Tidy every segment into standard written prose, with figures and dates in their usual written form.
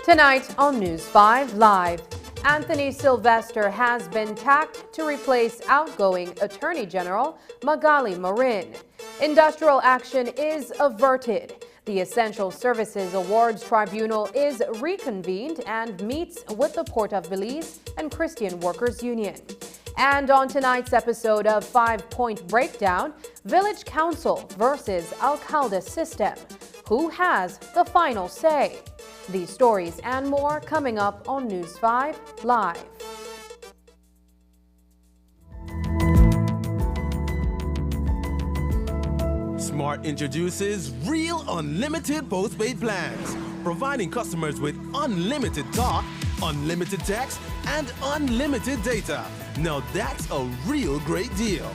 Tonight on News 5 Live, Anthony Sylvester has been tapped to replace outgoing Attorney General Magali Marin. Industrial action is averted. The Essential Services Awards Tribunal is reconvened and meets with the Port of Belize and Christian Workers Union. And on tonight's episode of 5 Point Breakdown, Village Council versus Alcalde system. Who has the final say? These stories and more coming up on News 5 Live. Smart introduces Real Unlimited Postpaid Plans, providing customers with unlimited talk, unlimited text, and unlimited data. Now that's a real great deal.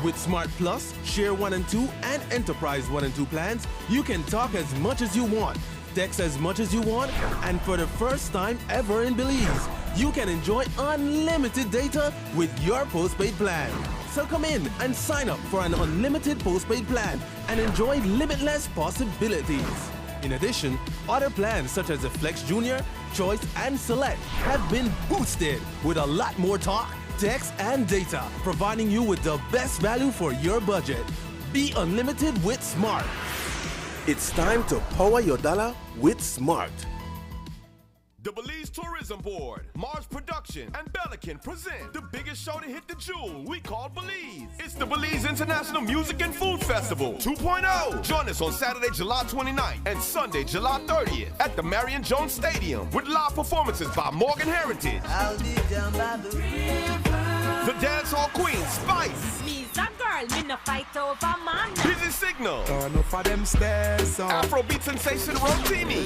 With Smart Plus, Share 1 and 2, and Enterprise 1 and 2 plans, you can talk as much as you want, text as much as you want, and for the first time ever in Belize, you can enjoy unlimited data with your postpaid plan. So come in and sign up for an unlimited postpaid plan and enjoy limitless possibilities. In addition, other plans such as the Flex Junior, Choice, and Select have been boosted with a lot more talk, text, and data, providing you with the best value for your budget. Be unlimited with Smart. It's time to power your dollar with Smart. The Belize Tourism Board, Mars Production, and Pelican present the biggest show to hit the jewel we call Belize. It's the Belize International Music and Food Festival 2.0. Join us on Saturday, July 29th and Sunday, July 30th at the Marion Jones Stadium with live performances by Morgan Heritage, I'll be down by the river. the dancehall queen Spice, Me's a girl, me no fight over man. Busy Signal, Turn up for them stairs, so Afrobeat sensation Rotimi,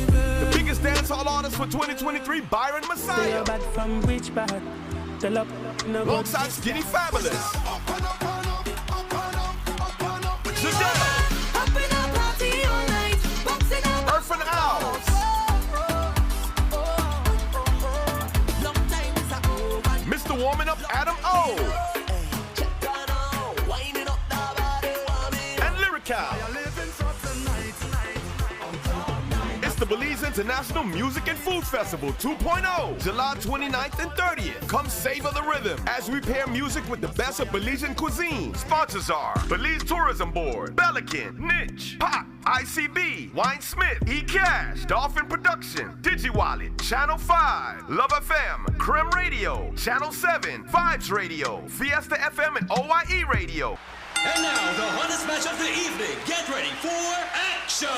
the biggest dancehall artist for 2023, Byron Messiah, from which part? Tell up, no alongside Skinny Fabulous, Jadelle, Earth and Owls, Mr. Warming Up Adam O, and Lyrical. It's the Belize International Music and Food Festival 2.0, July 29th and 30th. Come savor the rhythm as we pair music with the best of Belizean cuisine. Sponsors are Belize Tourism Board, Pelican, Niche, Pop, ICB, Wine Smith, eCash, Dolphin Production, DigiWallet, Channel 5, Love FM, Creme Radio, Channel 7, Vibes Radio, Fiesta FM, and OYE Radio. And now, the hottest match of the evening. Get ready for action!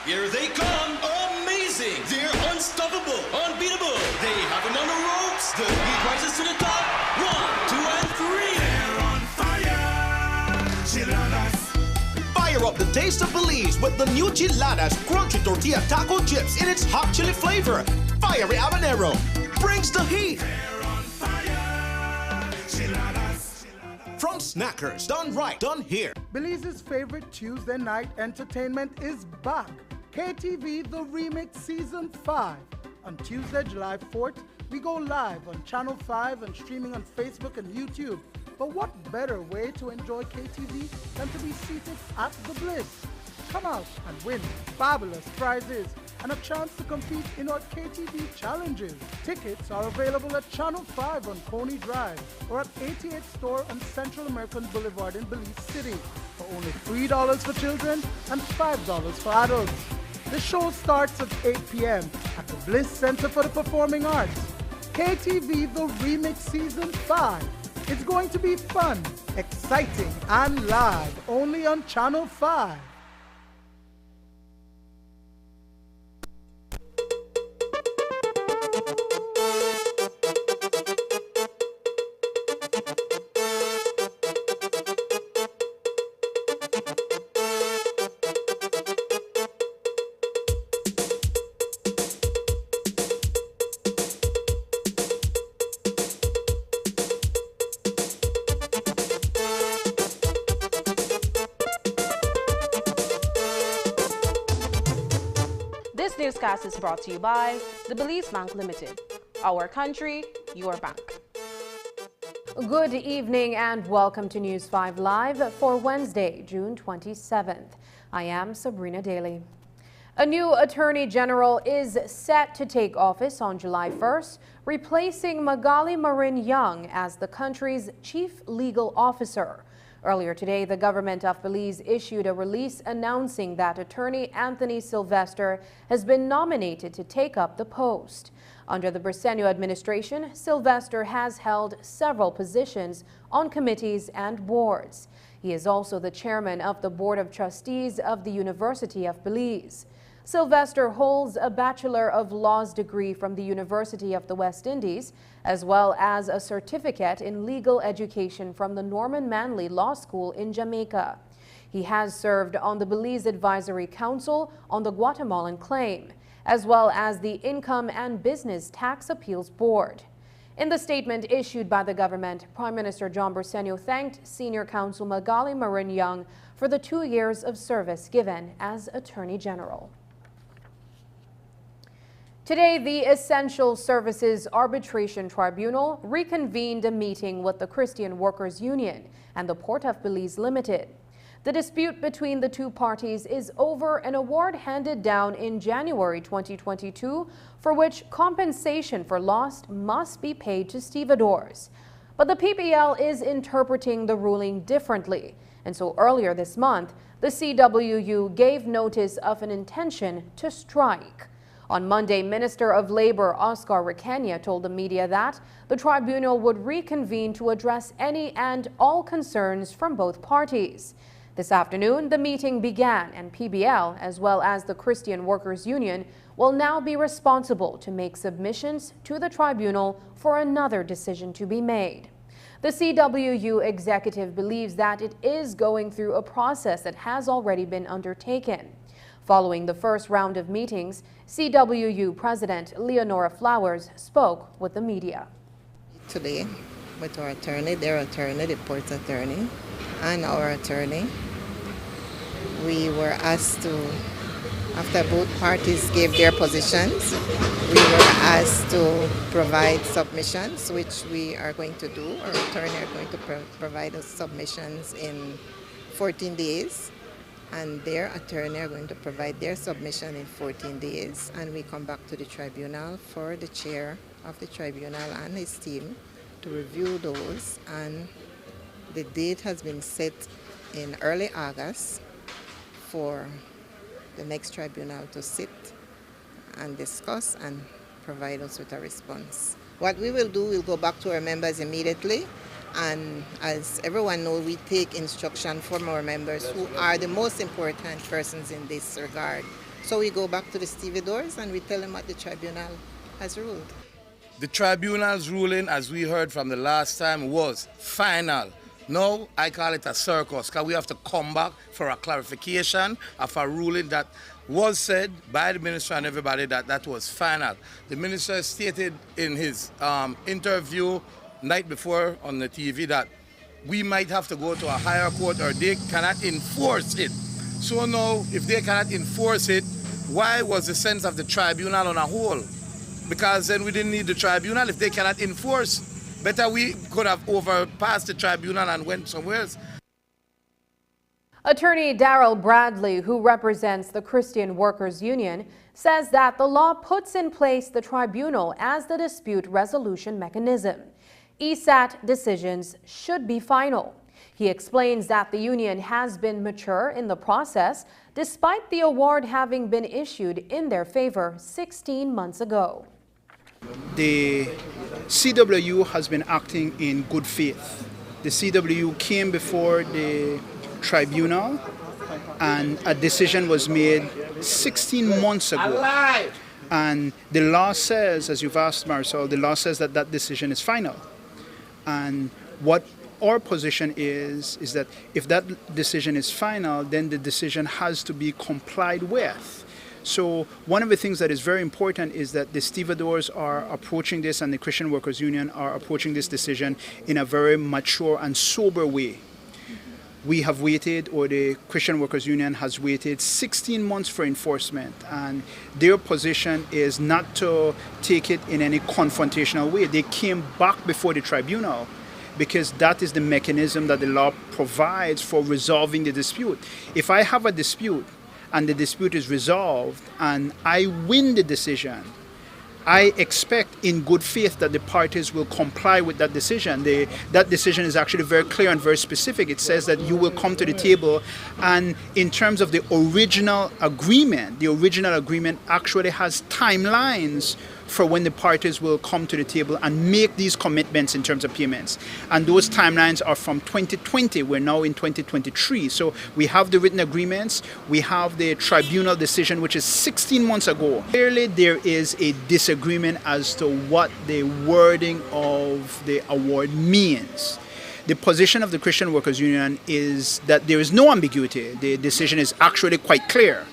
Here they come. Amazing! They're unstoppable, unbeatable. They have them on the ropes. The beat rises to the top. 1, 2, and 3. They're on fire. Chill on us. Fire up the taste of Belize with the new chiladas crunchy tortilla taco chips in its hot chili flavor. Fiery habanero brings the heat. From Snackers, done right, done here. Belize's favorite Tuesday night entertainment is back. KTV The Remix Season 5. On Tuesday, July 4th, we go live on Channel 5 and streaming on Facebook and YouTube. But what better way to enjoy KTV than to be seated at the Bliss? Come out and win fabulous prizes and a chance to compete in our KTV challenges. Tickets are available at Channel 5 on Coney Drive or at 88th Store on Central American Boulevard in Belize City for only $3 for children and $5 for adults. The show starts at 8 p.m. at the Bliss Center for the Performing Arts. KTV The Remix Season 5. It's going to be fun, exciting, and live only on Channel 5. This newscast is brought to you by the Belize Bank Limited. Our country, your bank. Good evening and welcome to News 5 Live for Wednesday, June 27th. I am Sabrina Daly. A new Attorney General is set to take office on July 1st, replacing Magali Marin Young as the country's chief legal officer. Earlier today, the government of Belize issued a release announcing that attorney Anthony Sylvester has been nominated to take up the post. Under the Briceño administration, Sylvester has held several positions on committees and boards. He is also the chairman of the Board of Trustees of the University of Belize. Sylvester holds a Bachelor of Laws degree from the University of the West Indies, as well as a certificate in legal education from the Norman Manley Law School in Jamaica. He has served on the Belize Advisory Council on the Guatemalan claim, as well as the Income and Business Tax Appeals Board. In the statement issued by the government, Prime Minister John Briceño thanked Senior Counsel Magali Marin Young for the 2 years of service given as Attorney General. Today, the Essential Services Arbitration Tribunal reconvened a meeting with the Christian Workers Union and the Port of Belize Limited. The dispute between the two parties is over an award handed down in January 2022 for which compensation for loss must be paid to stevedores. But the PBL is interpreting the ruling differently, and so earlier this month, the CWU gave notice of an intention to strike. On Monday, Minister of Labor Oscar Requena told the media that the tribunal would reconvene to address any and all concerns from both parties. This afternoon, the meeting began, and PBL, as well as the Christian Workers Union, will now be responsible to make submissions to the tribunal for another decision to be made. The CWU executive believes that it is going through a process that has already been undertaken. Following the first round of meetings, CWU President Leonora Flowers spoke with the media. Today, with our attorney, their attorney, the port's attorney, and our attorney, we were asked to, after both parties gave their positions, we were asked to provide submissions, which we are going to do. Our attorney are going to provide us submissions in 14 days. And their attorney are going to provide their submission in 14 days, and we come back to the tribunal for the chair of the tribunal and his team to review those, and the date has been set in early August for the next tribunal to sit and discuss and provide us with a response. What we will do, we'll go back to our members immediately. And as everyone knows, we take instruction from our members who are the most important persons in this regard. So we go back to the stevedores and we tell them what the tribunal has ruled. The tribunal's ruling, as we heard from the last time, was final. Now I call it a circus because we have to come back for a clarification of a ruling that was said by the minister and everybody that was final. The minister stated in his interview night before on the TV that we might have to go to a higher court or they cannot enforce it. So now, if they cannot enforce it, why was the sense of the tribunal on a whole? Because then we didn't need the tribunal. If they cannot enforce, better we could have overpassed the tribunal and went somewhere else. Attorney Darrell Bradley, who represents the Christian Workers Union, says that the law puts in place the tribunal as the dispute resolution mechanism. ESAT decisions should be final. He explains that the union has been mature in the process, despite the award having been issued in their favor 16 months ago. The CWU has been acting in good faith. The CWU came before the tribunal and a decision was made 16 months ago. And the law says, as you've asked Marisol, the law says that that decision is final. And what our position is that if that decision is final, then the decision has to be complied with. So one of the things that is very important is that the stevedores are approaching this and the Christian Workers Union are approaching this decision in a very mature and sober way. We have waited, or the Christian Workers Union has waited 16 months for enforcement, and their position is not to take it in any confrontational way. They came back before the tribunal because that is the mechanism that the law provides for resolving the dispute. If I have a dispute and the dispute is resolved and I win the decision, I expect in good faith that the parties will comply with that decision. That decision is actually very clear and very specific. It says that you will come to the table, and in terms of the original agreement actually has timelines for when the parties will come to the table and make these commitments in terms of payments. And those timelines are from 2020. We're now in 2023. So we have the written agreements. We have the tribunal decision, which is 16 months ago. Clearly, there is a disagreement as to what the wording of the award means. The position of the Christian Workers Union is that there is no ambiguity. The decision is actually quite clear.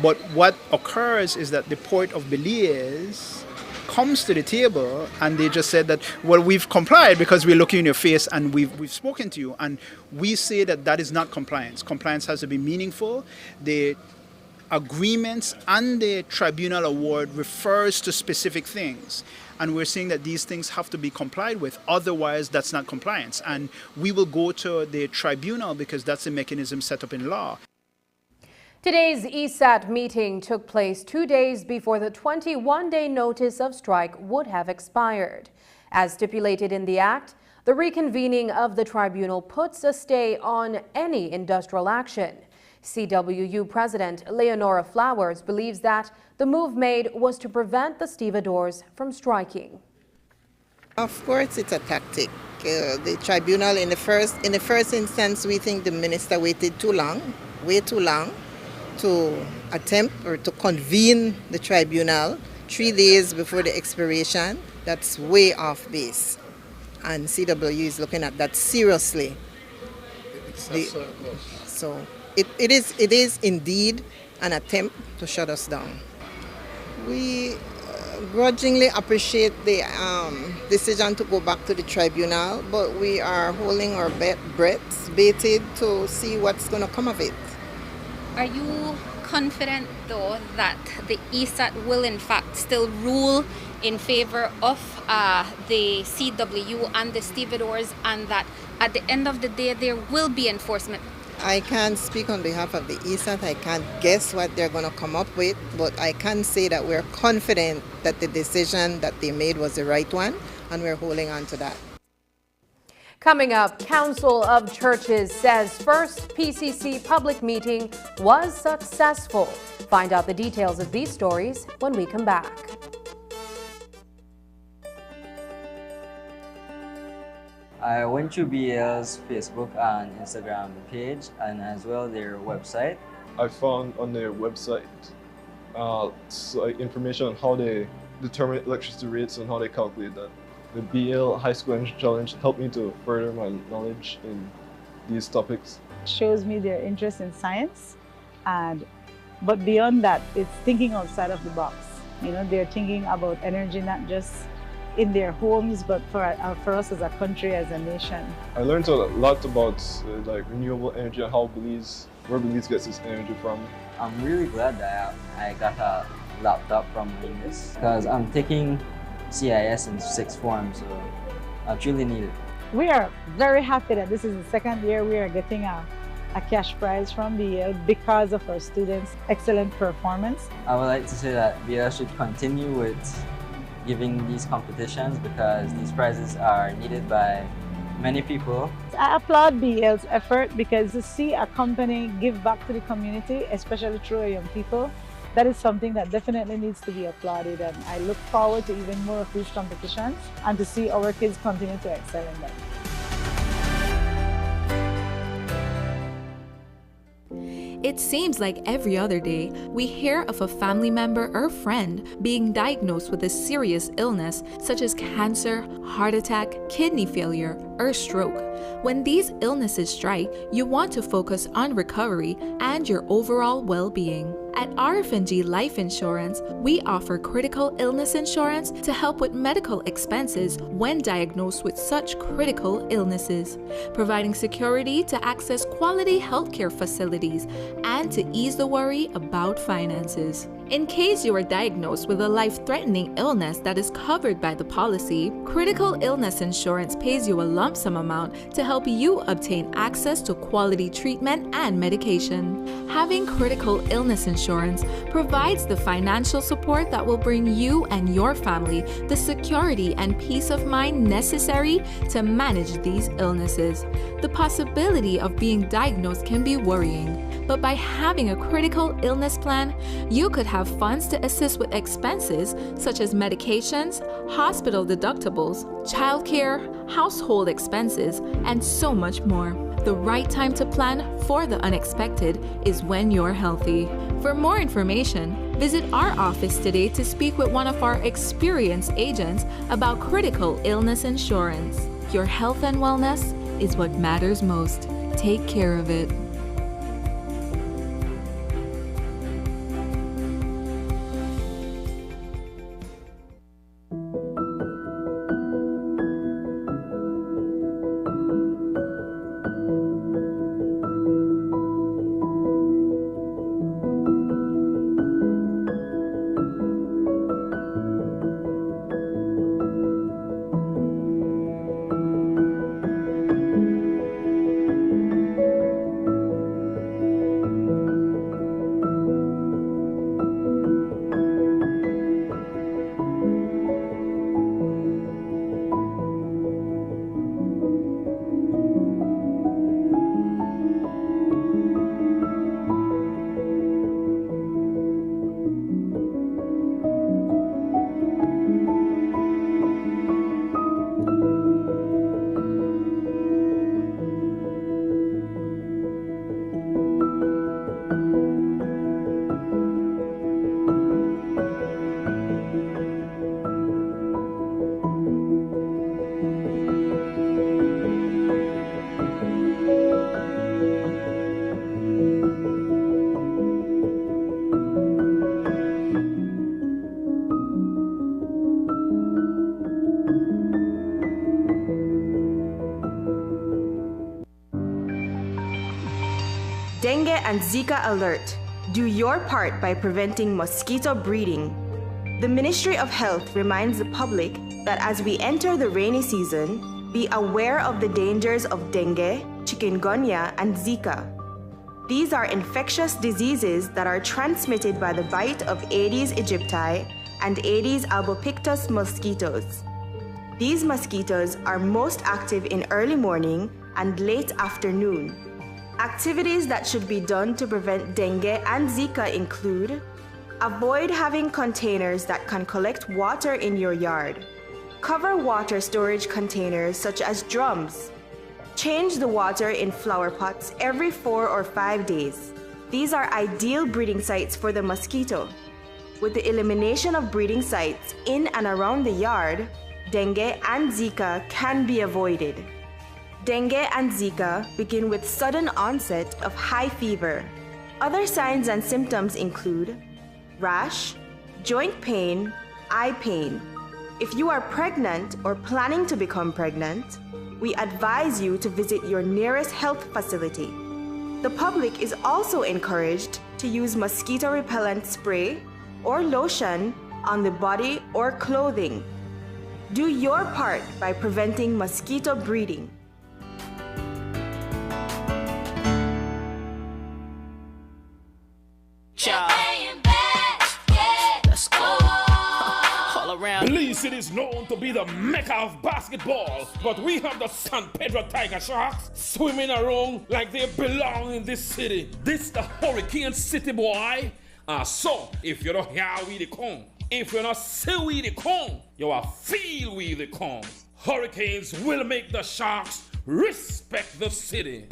But what occurs is that the port of Belize comes to the table and they just said that, well, we've complied because we're looking in your face and we've spoken to you. And we say that that is not compliance. Compliance has to be meaningful. The agreements and the tribunal award refers to specific things. And we're saying that these things have to be complied with. Otherwise, that's not compliance. And we will go to the tribunal because that's the mechanism set up in law. Today's ESAT meeting took place 2 days before the 21-day notice of strike would have expired. As stipulated in the act, the reconvening of the tribunal puts a stay on any industrial action. CWU President Leonora Flowers believes that the move made was to prevent the stevedores from striking. Of course, it's a tactic. The tribunal, in the first instance, we think the minister waited too long, way too long, to attempt or to convene the tribunal 3 days before the expiration. That's way off base. And CWU is looking at that seriously. So it is indeed an attempt to shut us down. We grudgingly appreciate the decision to go back to the tribunal, but we are holding our breaths, bated to see what's going to come of it. Are you confident, though, that the ESAT will in fact still rule in favor of the CWU and the stevedores, and that at the end of the day there will be enforcement? I can't speak on behalf of the ESAT. I can't guess what they're going to come up with, but I can say that we're confident that the decision that they made was the right one, and we're holding on to that. Coming up, Council of Churches says first PCC public meeting was successful. Find out the details of these stories when we come back. I went to BL's Facebook and Instagram page and as well their website. I found on their website information on how they determine electricity rates and how they calculate that. The BL High School Energy Challenge helped me to further my knowledge in these topics. Shows me their interest in science, but beyond that, it's thinking outside of the box. You know, they're thinking about energy not just in their homes, but for us as a country, as a nation. I learned a lot about like renewable energy and how where Belize gets its energy from. I'm really glad that I got a laptop from this because I'm taking CIS in 6th form, so I truly need it. We are very happy that this is the second year we are getting a cash prize from BL because of our students' excellent performance. I would like to say that BL should continue with giving these competitions because these prizes are needed by many people. I applaud BL's effort because to see a company give back to the community, especially through our young people, that is something that definitely needs to be applauded, and I look forward to even more of these competitions and to see our kids continue to excel in them. It seems like every other day, we hear of a family member or friend being diagnosed with a serious illness such as cancer, heart attack, kidney failure, or stroke. When these illnesses strike, you want to focus on recovery and your overall well-being. At RF&G Life Insurance, we offer critical illness insurance to help with medical expenses when diagnosed with such critical illnesses, providing security to access quality healthcare facilities and to ease the worry about finances. In case you are diagnosed with a life-threatening illness that is covered by the policy, critical illness insurance pays you a lump sum amount to help you obtain access to quality treatment and medication. Having critical illness insurance provides the financial support that will bring you and your family the security and peace of mind necessary to manage these illnesses. The possibility of being diagnosed can be worrying, but by having a critical illness plan, you could have funds to assist with expenses such as medications, hospital deductibles, childcare, household expenses, and so much more. The right time to plan for the unexpected is when you're healthy. For more information, visit our office today to speak with one of our experienced agents about critical illness insurance. Your health and wellness is what matters most. Take care of it. Dengue and Zika alert. Do your part by preventing mosquito breeding. The Ministry of Health reminds the public that as we enter the rainy season, be aware of the dangers of dengue, chikungunya, and Zika. These are infectious diseases that are transmitted by the bite of Aedes aegypti and Aedes albopictus mosquitoes. These mosquitoes are most active in early morning and late afternoon. Activities that should be done to prevent dengue and Zika include: avoid having containers that can collect water in your yard. Cover water storage containers such as drums. Change the water in flower pots every 4 or 5 days. These are ideal breeding sites for the mosquito. With the elimination of breeding sites in and around the yard, dengue and Zika can be avoided. Dengue and Zika begin with sudden onset of high fever. Other signs and symptoms include rash, joint pain, eye pain. If you are pregnant or planning to become pregnant, we advise you to visit your nearest health facility. The public is also encouraged to use mosquito repellent spray or lotion on the body or clothing. Do your part by preventing mosquito breeding. Let's go. All around. Belize City is known to be the mecca of basketball, but we have the San Pedro Tiger Sharks swimming around like they belong in this city. This the Hurricane City, boy. So, if you don't hear we the come, if you not see we the come, you will feel we the come. Hurricanes will make the Sharks respect the city.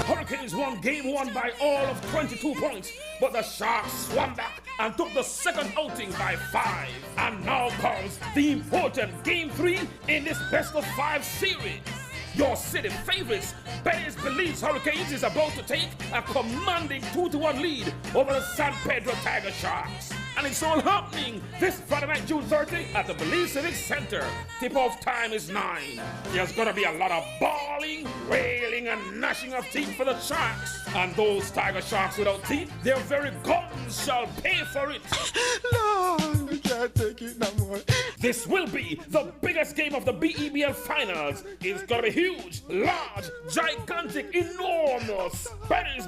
Hurricanes won game 1 by all of 22 points, but the Sharks swam back and took the second outing by 5. And now comes the important game 3 in this best-of-5 series. Your city favorites, Belize Hurricanes, is about to take a commanding 2-1 lead over the San Pedro Tiger Sharks. And it's all happening this Friday night, June 30, at the Belize Civic Center. Tip-off time is 9. There's gonna be a lot of bawling, wailing, and gnashing of teeth for the Sharks. And those Tiger Sharks without teeth, their very guns shall pay for it. Lord, we can't take it no more. This will be the biggest game of the BEBL Finals. It's gonna be huge, large, gigantic, enormous.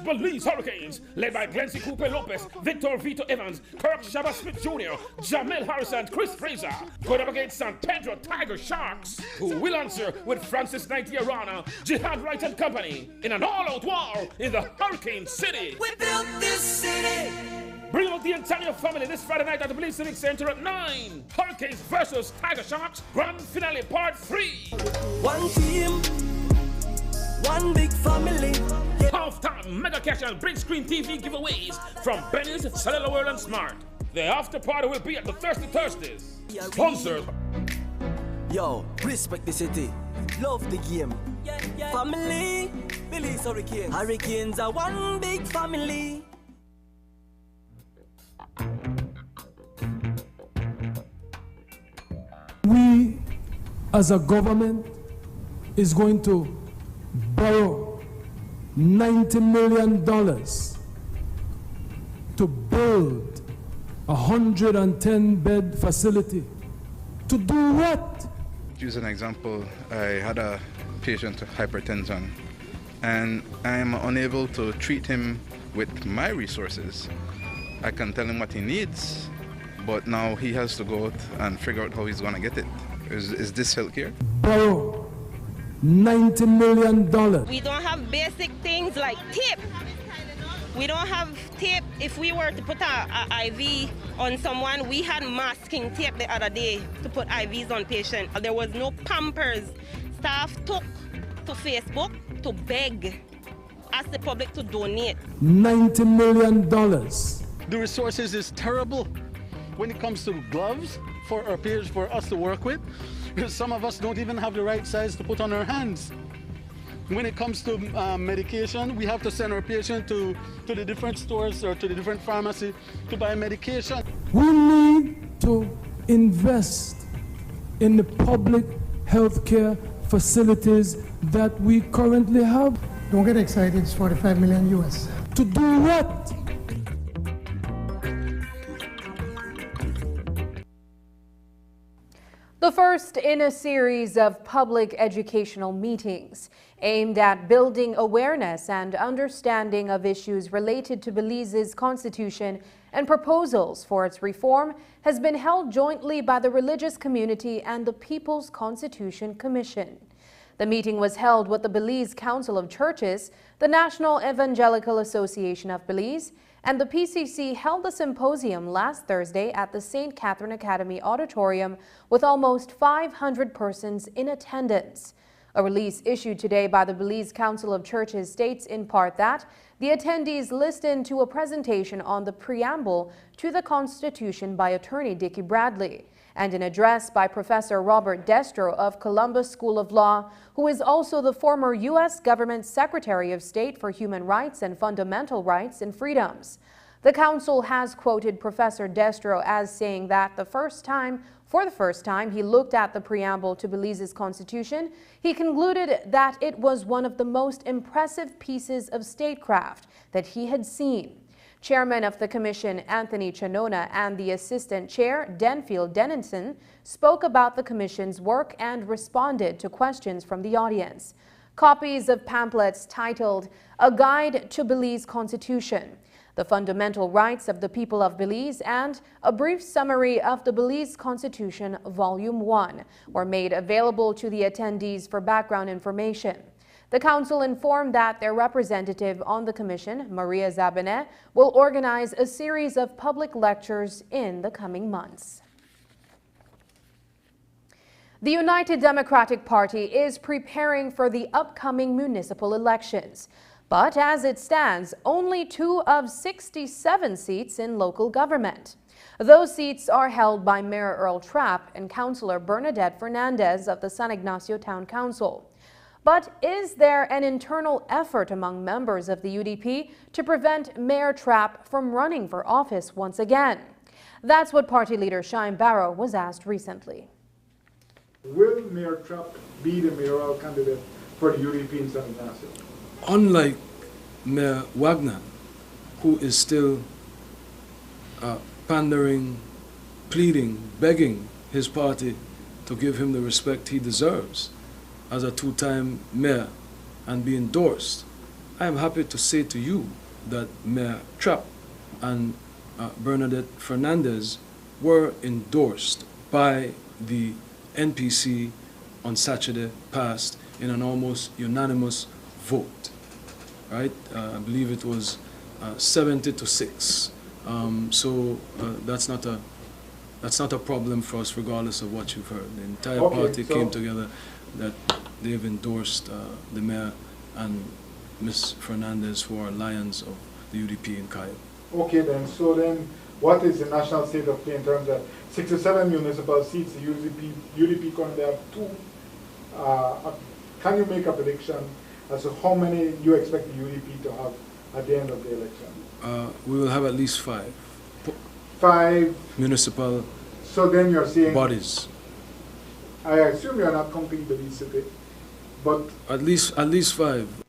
Belize Hurricanes, led by Glency Cooper Lopez, Victor Vito Evans, Kirk Shabba Smith Jr., Jamel Harris, and Chris Fraser, going up against San Pedro Tiger Sharks, who will answer with Francis Naitiarana, Jihad Wright and Company, in an all-out war in the Hurricane City. We built this city. Bring out the entire family this Friday night at the Belize Civic Center at 9. Hurricanes versus Tiger Sharks, Grand Finale Part 3. One team, one big family. Halftime Mega Cash and Big Screen TV giveaways from Benny's, Cellular World, and Smart. The after party will be at the Thirsty Thursdays. Sponsored. Yo, respect the city. Love the game. Family, Belize Hurricanes. Hurricanes are one big family. We, as a government, is going to borrow $90 million to build a 110-bed facility. To do what? Use an example, I had a patient with hypertension and I am unable to treat him with my resources. I can tell him what he needs, but now he has to go out and figure out how he's going to get it. Is this healthcare? Borrow $90 million. We don't have basic things like tape. We don't have tape. If we were to put a IV on someone, we had masking tape the other day to put IVs on patients. There was no Pampers. Staff took to Facebook to beg, ask the public to donate. $90 million. The resources is terrible when it comes to gloves for our peers, for us to work with. Some of us don't even have the right size to put on our hands. When it comes to medication, we have to send our patient to the different stores or to the different pharmacy to buy medication. We need to invest in the public healthcare facilities that we currently have. Don't get excited, it's 45 million US. To do what? The first in a series of public educational meetings aimed at building awareness and understanding of issues related to Belize's constitution and proposals for its reform has been held jointly by the religious community and the People's Constitution Commission. The meeting was held with the Belize Council of Churches, the National Evangelical Association of Belize, and the PCC held a symposium last Thursday at the St. Catherine Academy Auditorium with almost 500 persons in attendance. A release issued today by the Belize Council of Churches states in part that the attendees listened to a presentation on the preamble to the Constitution by attorney Dickie Bradley. And an address by Professor Robert Destro of Columbus School of Law, who is also the former U.S. Government Secretary of State for Human Rights and Fundamental Rights and Freedoms. The council has quoted Professor Destro as saying that for the first time he looked at the preamble to Belize's constitution, he concluded that it was one of the most impressive pieces of statecraft that he had seen. Chairman of the Commission, Anthony Chanona, and the Assistant Chair, Denfield Dennison, spoke about the Commission's work and responded to questions from the audience. Copies of pamphlets titled A Guide to Belize Constitution, The Fundamental Rights of the People of Belize, and A Brief Summary of the Belize Constitution, Volume 1, were made available to the attendees for background information. The council informed that their representative on the commission, Maria Zabanet, will organize a series of public lectures in the coming months. The United Democratic Party is preparing for the upcoming municipal elections. But as it stands, only 2 of 67 seats in local government. Those seats are held by Mayor Earl Trapp and Councillor Bernadette Fernandez of the San Ignacio Town Council. But is there an internal effort among members of the UDP to prevent Mayor Trapp from running for office once again? That's what party leader Shine Barrow was asked recently. Will Mayor Trapp be the mayoral candidate for the UDP in San Ignacio? Unlike Mayor Wagner, who is still pandering, pleading, begging his party to give him the respect he deserves as a two-time mayor and be endorsed, I am happy to say to you that Mayor Trapp and Bernadette Fernandez were endorsed by the NPC on Saturday past in an almost unanimous vote. Right? I believe it was 70-6. So that's not a problem for us, regardless of what you've heard. The entire party came together that they've endorsed the mayor and Ms. Fernandez, who are lions of the UDP in Cayo. Okay then, so then what is the national state of play in terms of 67 municipal seats? The UDP currently have 2. Can you make a prediction as to how many you expect the UDP to have at the end of the election? We will have at least 5. 5 municipal so then you're saying bodies. I assume you are not counting Belize City, but at least 5.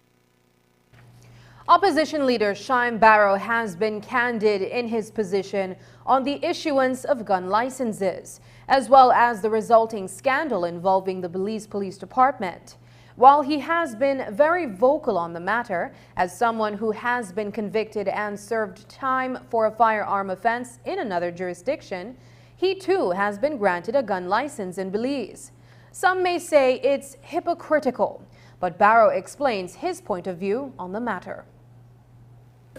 Opposition leader Shine Barrow has been candid in his position on the issuance of gun licenses, as well as the resulting scandal involving the Belize Police Department. While he has been very vocal on the matter, as someone who has been convicted and served time for a firearm offense in another jurisdiction, he too has been granted a gun license in Belize. Some may say it's hypocritical, but Barrow explains his point of view on the matter.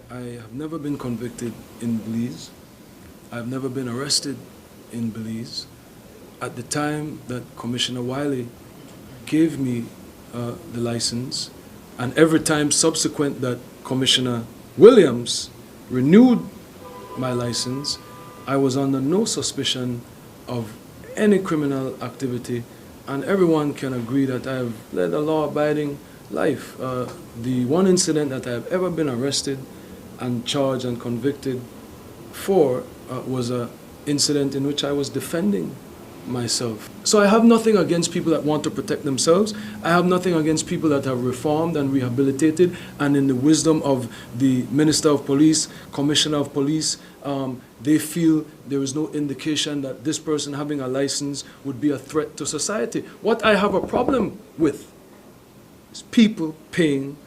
I have never been convicted in Belize. I've never been arrested in Belize. At the time that Commissioner Wiley gave me the license, and every time subsequent that Commissioner Williams renewed my license, I was under no suspicion of any criminal activity, and everyone can agree that I have led a law-abiding life. The one incident that I have ever been arrested and charged and convicted for was an incident in which I was defending myself. So I have nothing against people that want to protect themselves. I have nothing against people that have reformed and rehabilitated, and in the wisdom of the Minister of Police, Commissioner of Police, they feel there is no indication that this person having a license would be a threat to society. What I have a problem with is people paying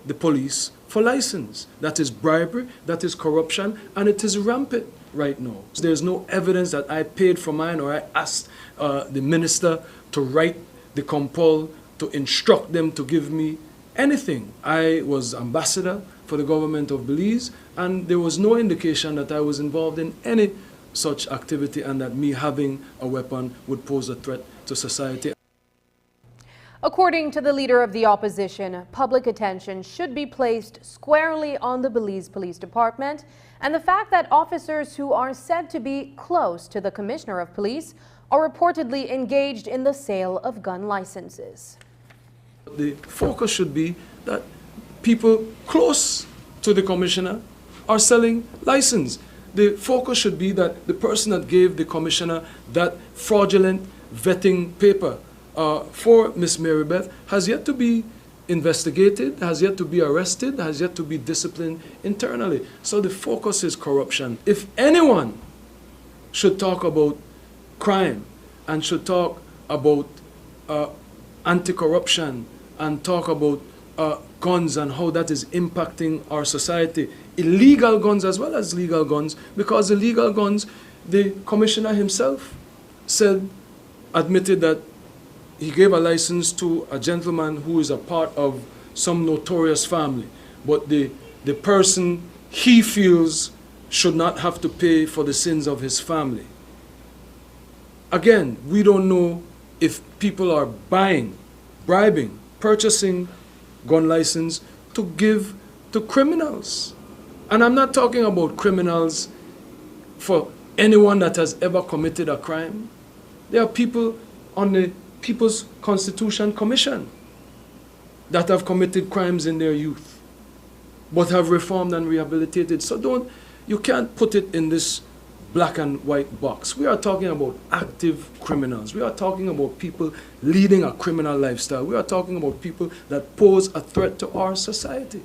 the police for license. That is bribery, that is corruption, and it is rampant right now. There's no evidence that I paid for mine or I asked the minister to write the compul to instruct them to give me anything. I was ambassador for the government of Belize, and there was no indication that I was involved in any such activity and that me having a weapon would pose a threat to society. According to the leader of the opposition, public attention should be placed squarely on the Belize Police Department and the fact that officers who are said to be close to the Commissioner of Police are reportedly engaged in the sale of gun licenses. The focus should be that people close to the commissioner are selling license. The focus should be that the person that gave the commissioner that fraudulent vetting paper for Miss Mary Beth has yet to be investigated, has yet to be arrested, has yet to be disciplined internally. So the focus is corruption. If anyone should talk about crime and should talk about anti-corruption and talk about guns and how that is impacting our society, illegal guns as well as legal guns, because illegal guns, the commissioner himself admitted that he gave a license to a gentleman who is a part of some notorious family, but the person he feels should not have to pay for the sins of his family. Again, we don't know if people are buying, bribing, purchasing gun license to give to criminals. And I'm not talking about criminals for anyone that has ever committed a crime. There are people on the People's Constitution Commission that have committed crimes in their youth, but have reformed and rehabilitated. So you can't put it in this black and white box. We are talking about active criminals. We are talking about people leading a criminal lifestyle. We are talking about people that pose a threat to our society.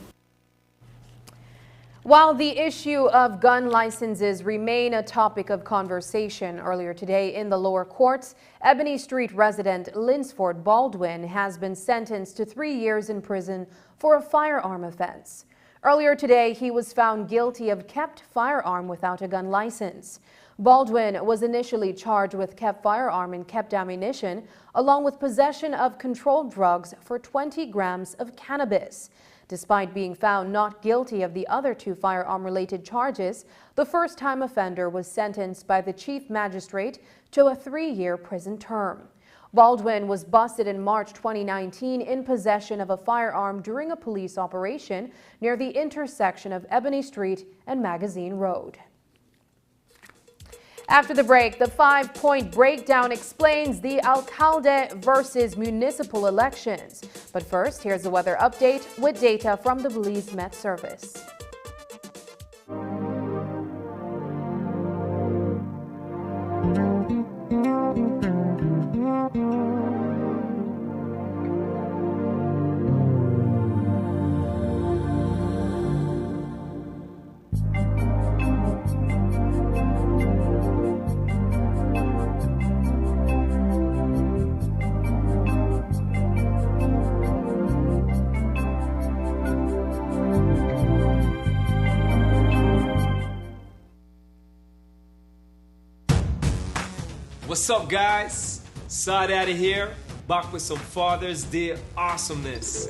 While the issue of gun licenses remain a topic of conversation, earlier today in the lower courts, Ebony Street resident Linsford Baldwin has been sentenced to 3 years in prison for a firearm offense. Earlier today, he was found guilty of kept firearm without a gun license. Baldwin was initially charged with kept firearm and kept ammunition, along with possession of controlled drugs for 20 grams of cannabis. Despite being found not guilty of the other 2 firearm-related charges, the first-time offender was sentenced by the chief magistrate to a 3-year prison term. Baldwin was busted in March 2019 in possession of a firearm during a police operation near the intersection of Ebony Street and Magazine Road. After the break, the 5-point breakdown explains the Alcalde versus Municipal elections. But first, here's the weather update with data from the Belize Met Service. What's up, guys? Saw Daddy here, back with some Father's Day awesomeness.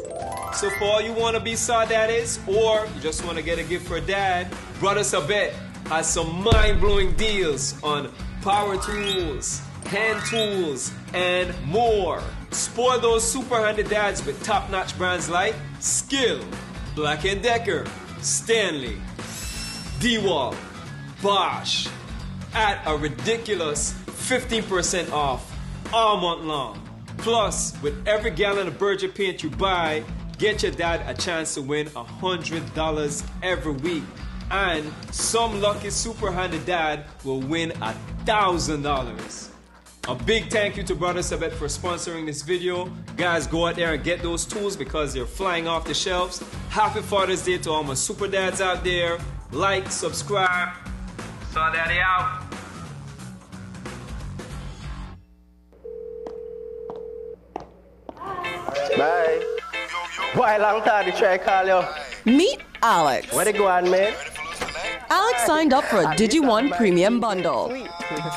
So for all you wanna-be Saw Daddies, or you just wanna get a gift for Dad, Brothers A Bet has some mind-blowing deals on power tools, hand tools, and more. Spoil those super handy dads with top-notch brands like Skill, Black & Decker, Stanley, DeWalt, Bosch, at a ridiculous 15% off all month long. Plus, with every gallon of Berger paint you buy, get your dad a chance to win $100 every week. And some lucky super handy dad will win $1,000. A big thank you to Brothers A Bet for sponsoring this video. Guys, go out there and get those tools because they're flying off the shelves. Happy Father's Day to all my super dads out there. Like, subscribe. Saw Daddy out. Bye. Why long time did try call you? Meet Alex. Where they go on, man? Alex signed up for a Digi1 premium bundle.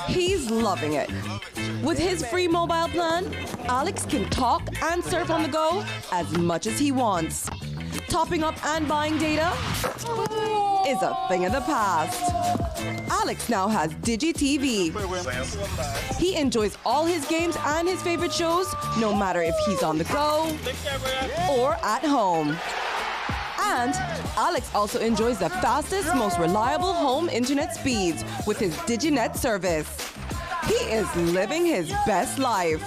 He's loving it. With his free mobile plan, Alex can talk and surf on the go as much as he wants. Topping up and buying data is a thing of the past. Alex now has DigiTV. He enjoys all his games and his favorite shows, no matter if he's on the go or at home. And Alex also enjoys the fastest, most reliable home internet speeds with his DigiNet service. He is living his best life.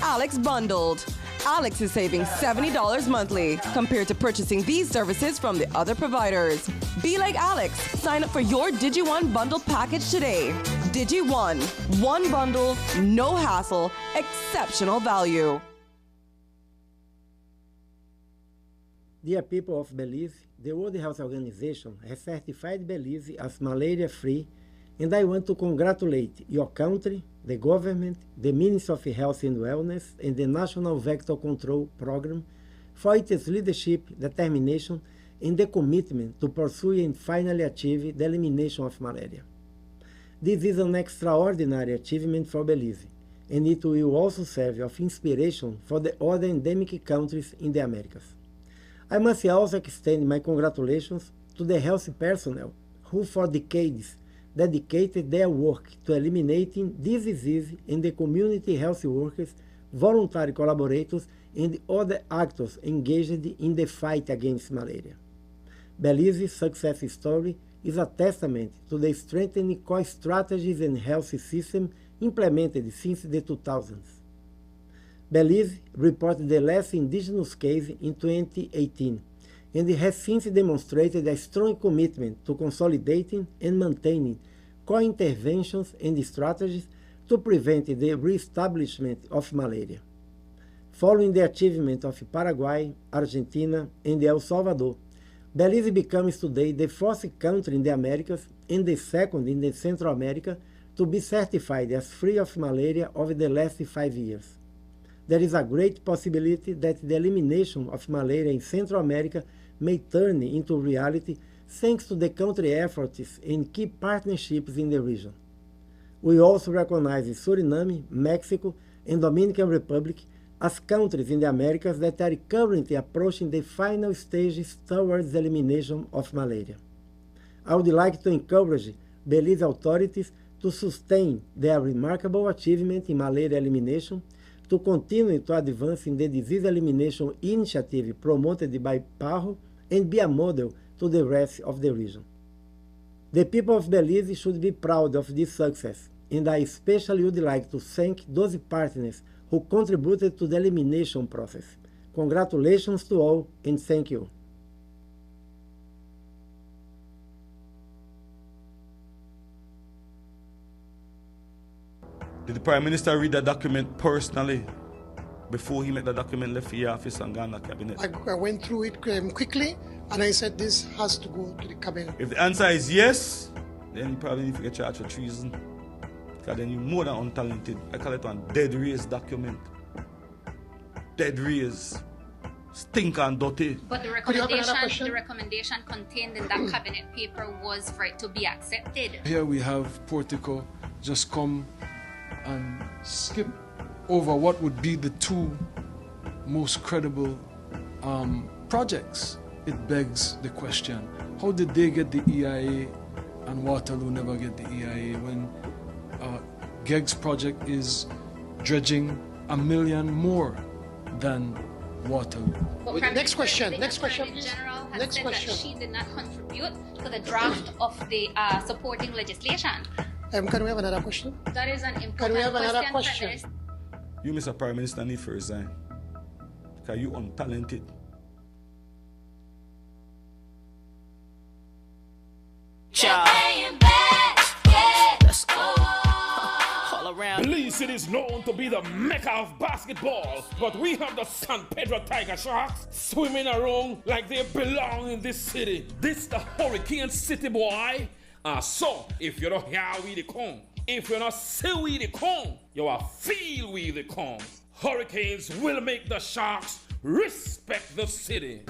Alex bundled. Alex is saving $70 monthly compared to purchasing these services from the other providers. Be like Alex. Sign up for your DigiOne bundle package today. DigiOne. One bundle, no hassle, exceptional value. Dear people of Belize, the World Health Organization has certified Belize as malaria-free, and I want to congratulate your country, the government, the Ministry of Health and Wellness, and the National Vector Control Program for its leadership, determination, and the commitment to pursue and finally achieve the elimination of malaria. This is an extraordinary achievement for Belize, and it will also serve of inspiration for the other endemic countries in the Americas. I must also extend my congratulations to the health personnel who for decades dedicated their work to eliminating this disease, and the community health workers, voluntary collaborators, and other actors engaged in the fight against malaria. Belize's success story is a testament to the strengthening core strategies and health system implemented since the 2000s. Belize reported the last indigenous case in 2018, and it has since demonstrated a strong commitment to consolidating and maintaining core interventions and strategies to prevent the re-establishment of malaria. Following the achievement of Paraguay, Argentina, and El Salvador, Belize becomes today the fourth country in the Americas and the second in the Central America to be certified as free of malaria over the last 5 years. There is a great possibility that the elimination of malaria in Central America may turn into reality thanks to the country's efforts and key partnerships in the region. We also recognize Suriname, Mexico, and Dominican Republic as countries in the Americas that are currently approaching the final stages towards the elimination of malaria. I would like to encourage Belize authorities to sustain their remarkable achievement in malaria elimination, to continue to advance in the disease elimination initiative promoted by PAHO, and be a model to the rest of the region. The people of Belize should be proud of this success, and I especially would like to thank those partners who contributed to the elimination process. Congratulations to all, and thank you. Did the Prime Minister read the document personally before he made the document left the office and gone to the cabinet? I went through it quickly, and I said this has to go to the cabinet. If the answer is yes, then you probably need to get charged for treason. Because then you're more than untalented. I call it a dead race document. Dead race. Stink and dirty. But the recommendation contained in that cabinet paper was for it to be accepted. Here we have Portico just come and skip over what would be the two most credible projects. It begs the question, how did they get the EIA and Waterloo never get the EIA when Geg's project is dredging 1 million more than Waterloo? But next question. Next question. General has said that she did not contribute to the draft of the supporting legislation. Can we have another question? That is an important Can we have another question? You, Mr. Prime Minister, need to resign. Because you untalented. Belize is known to be the mecca of basketball, but we have the San Pedro Tiger Sharks swimming around like they belong in this city. This the Hurricane City, boy. So, if you don't hear we they come, if you don't see we they come, you will feel we they come. Hurricanes will make the Sharks respect the city.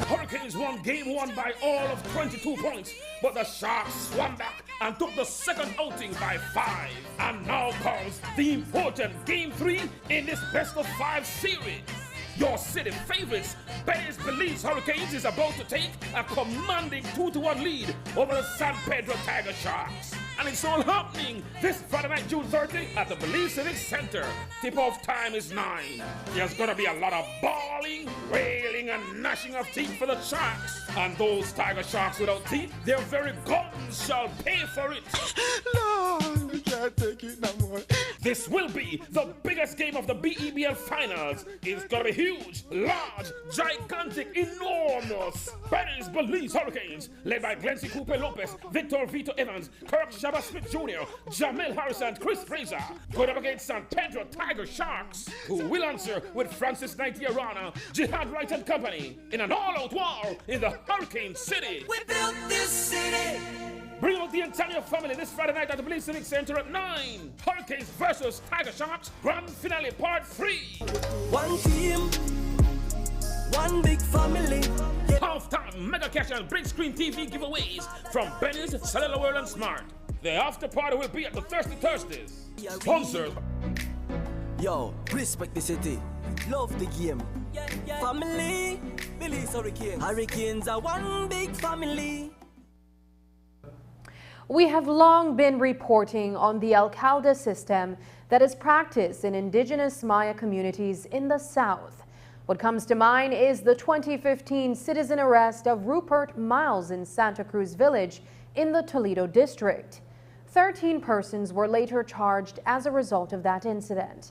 Hurricanes won game 1 by all of 22 points, but the Sharks swam back and took the second outing by 5, and now comes the important game 3 in this best of 5 series. Your city favorites, Belize Hurricanes, is about to take a commanding 2-1 lead over the San Pedro Tiger Sharks. and it's all happening this Friday night, June 30, at the Belize Civic Center. Tip-off time is 9. There's gonna be a lot of bawling, wailing, and gnashing of teeth for the sharks. And those tiger sharks without teeth, their very gums shall pay for it. Lord, we can't take it no more. This will be the biggest game of the BEBL finals. It's gonna be huge, large, gigantic, enormous. Belize Belize Hurricanes, led by Glency Cooper Lopez, Victor Vito Evans, Kirk Shabba Smith Jr., Jamel Harris, and Chris Fraser, going up against San Pedro Tiger Sharks, who will answer with Francis Naitiarana, Jihad Wright and Company, in an all-out war in the Hurricane City. We built this city. Bring out the entire family this Friday night at the Belize Civic Center at 9. Hurricanes versus Tiger Sharks, Grand Finale Part 3. One team, one big family. Halftime Mega Cash and Big Screen TV giveaways from Benny's, Cellular World, and Smart. The after party will be at the Thirsty Thursdays. Sponsored. Yo, respect the city. Love the game. Family, Belize Hurricanes. Hurricanes are one big family. We have long been reporting on the Alcalde system that is practiced in indigenous Maya communities in the South. What comes to mind is the 2015 citizen arrest of Rupert Miles in Santa Cruz Village in the Toledo district. 13 persons were later charged as a result of that incident.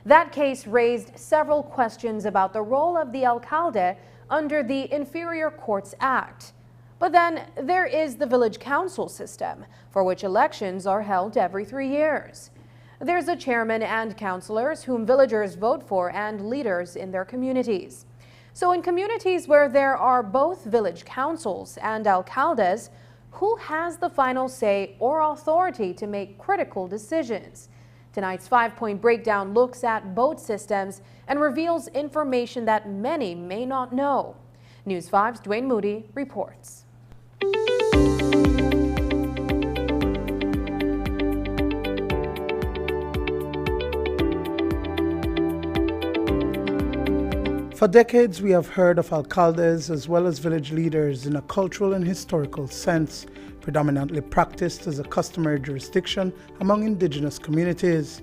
That case raised several questions about the role of the Alcalde under the Inferior Courts Act. But then there is the village council system, for which elections are held every 3 years. There's a chairman and councillors whom villagers vote for and leaders in their communities. So in communities where there are both village councils and alcaldes, who has the final say or authority to make critical decisions? Tonight's 5-point breakdown looks at both systems and reveals information that many may not know. News 5's Dwayne Moody reports. For decades, we have heard of alcaldes as well as village leaders in a cultural and historical sense, predominantly practiced as a customary jurisdiction among indigenous communities.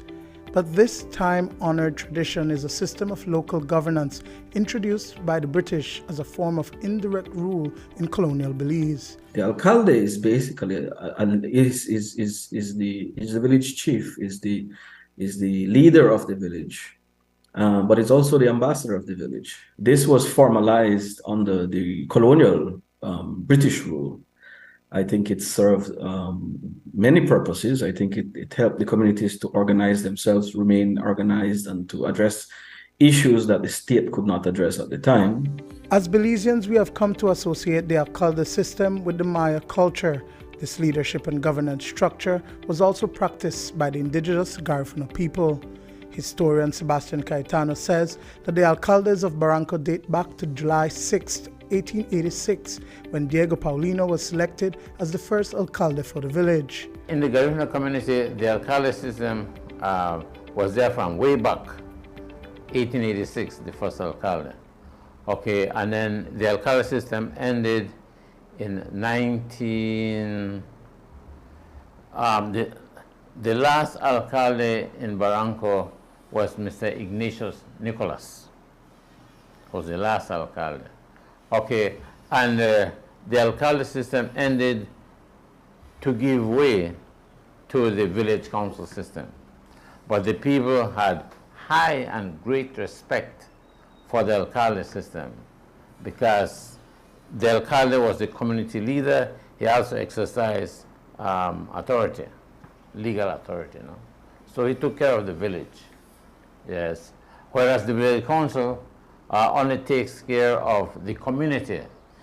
But this time-honored tradition is a system of local governance introduced by the British as a form of indirect rule in colonial Belize. The alcalde is basically is the village chief, is the leader of the village, but it's also the ambassador of the village. This was formalized under the colonial British rule. I think it served many purposes. I think it helped the communities to organize themselves, remain organized, and to address issues that the state could not address at the time. As Belizeans, we have come to associate the alcalde system with the Maya culture. This leadership and governance structure was also practiced by the indigenous Garifuna people. Historian Sebastian Cayetano says that the alcaldes of Barranco date back to July 6, 1886, when Diego Paulino was selected as the first alcalde for the village. In the Garifuna community, the alcalde system was there from way back, 1886, the first alcalde. Okay, and then the alcalde system ended in the last alcalde in Barranco was Mr. Ignatius Nicholas, was the last alcalde. Okay, and the alcalde system ended to give way to the village council system. But the people had high and great respect for the alcalde system because the alcalde was the community leader. He also exercised authority, legal authority, you know? So he took care of the village, yes. Whereas the village council only takes care of the community.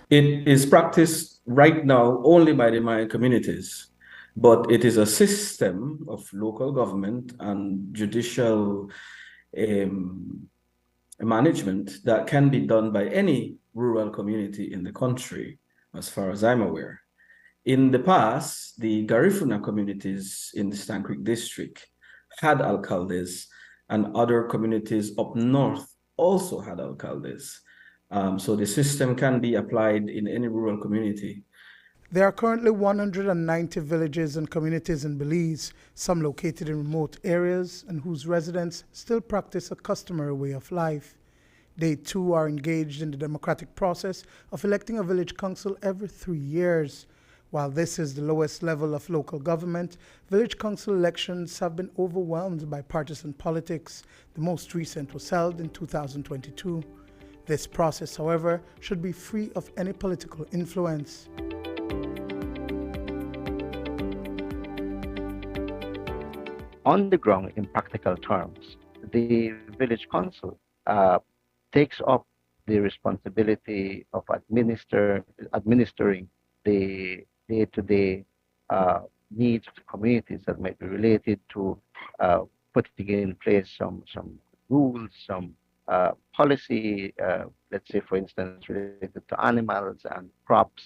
It is practiced right now only by the Mayan communities, but it is a system of local government and judicial management that can be done by any rural community in the country, as far as I'm aware. In the past, the Garifuna communities in the Stan Creek district had alcaldes, and other communities up north also had alcaldes. So the system can be applied in any rural community. There are currently 190 villages and communities in Belize, some located in remote areas and whose residents still practice a customary way of life. They too are engaged in the democratic process of electing a village council every 3 years. While this is the lowest level of local government, village council elections have been overwhelmed by partisan politics. The most recent was held in 2022. This process, however, should be free of any political influence. On the ground, in practical terms, the village council takes up the responsibility of administering the day-to-day needs of the communities that might be related to putting in place some rules, some policy, let's say, for instance, related to animals and crops,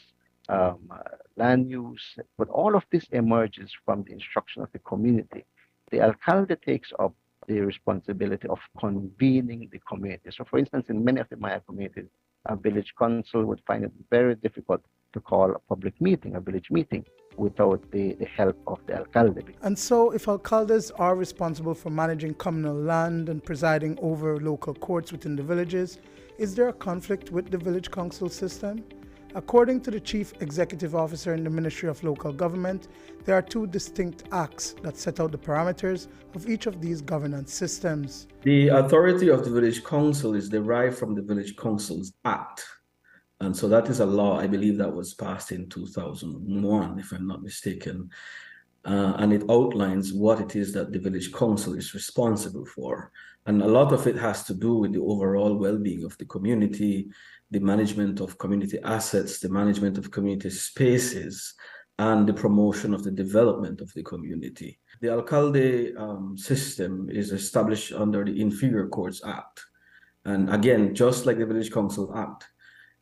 land use. But all of this emerges from the instruction of the community. The Alcalde takes up the responsibility of convening the community. So, for instance, in many of the Maya communities, a village council would find it very difficult to call a public meeting, a village meeting, without the help of the Alcalde. And so, if Alcaldes are responsible for managing communal land and presiding over local courts within the villages, is there a conflict with the village council system? According to the Chief Executive Officer in the Ministry of Local Government, there are two distinct acts that set out the parameters of each of these governance systems. The authority of the village council is derived from the Village Councils Act. And so that is a law, I believe that was passed in 2001, if I'm not mistaken. And it outlines what it is that the village council is responsible for. And a lot of it has to do with the overall well-being of the community, the management of community assets, the management of community spaces, and the promotion of the development of the community. The Alcalde system is established under the Inferior Courts Act. And again, just like the Village Council Act,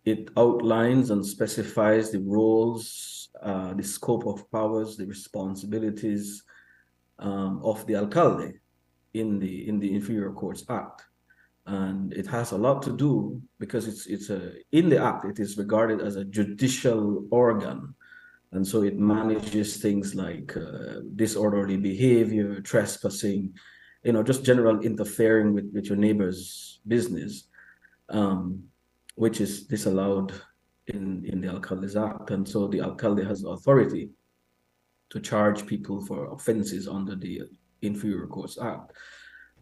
it outlines and specifies the roles, the scope of powers, the responsibilities of the Alcalde in the Inferior Courts Act. And it has a lot to do because in the act, it is regarded as a judicial organ. And so it manages things like disorderly behavior, trespassing, just general interfering with your neighbor's business, which is disallowed in the Alcalde's Act. And so the Alcalde has the authority to charge people for offenses under the Inferior Courts Act.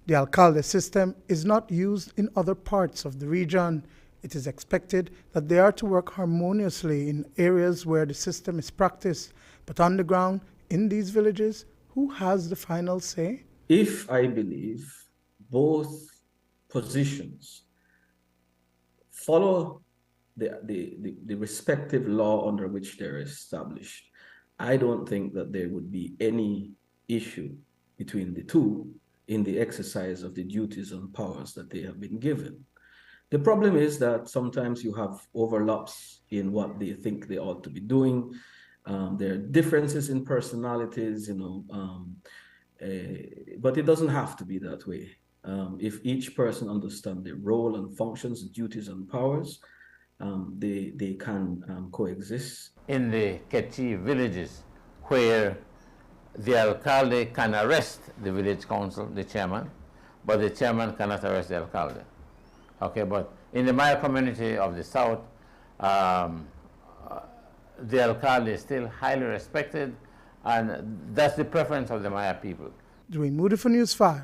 The Alcalde system is not used in other parts of the region. It is expected that they are to work harmoniously in areas where the system is practiced. But on the ground, in these villages, who has the final say? If I believe both positions follow the respective law under which they're established, I don't think that there would be any issue between the two in the exercise of the duties and powers that they have been given. The problem is that sometimes you have overlaps in what they think they ought to be doing. There are differences in personalities, but it doesn't have to be that way. If each person understands their role and functions, duties and powers, they can coexist. In the Kechi villages, where the Alcalde can arrest the village council, the chairman, but the chairman cannot arrest the Alcalde. Okay, but in the Maya community of the south, the Alcalde is still highly respected, and that's the preference of the Maya people. Dwayne Moody for News 5.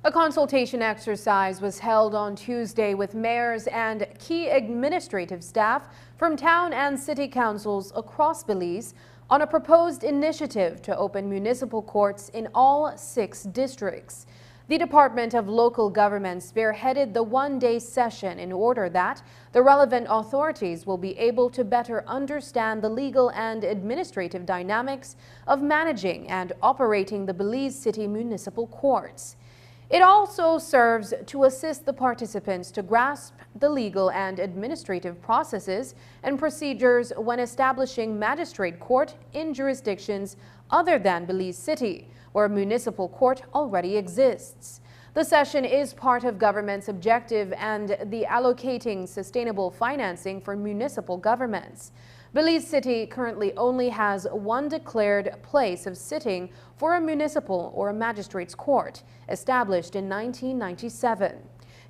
A consultation exercise was held on Tuesday with mayors and key administrative staff from town and city councils across Belize on a proposed initiative to open municipal courts in all 6 districts. The Department of Local Government spearheaded the one-day session in order that the relevant authorities will be able to better understand the legal and administrative dynamics of managing and operating the Belize City Municipal Courts. It also serves to assist the participants to grasp the legal and administrative processes and procedures when establishing magistrate court in jurisdictions other than Belize City, where a municipal court already exists. The session is part of government's objective and the allocating sustainable financing for municipal governments. Belize City currently only has one declared place of sitting for a municipal or a magistrate's court, established in 1997.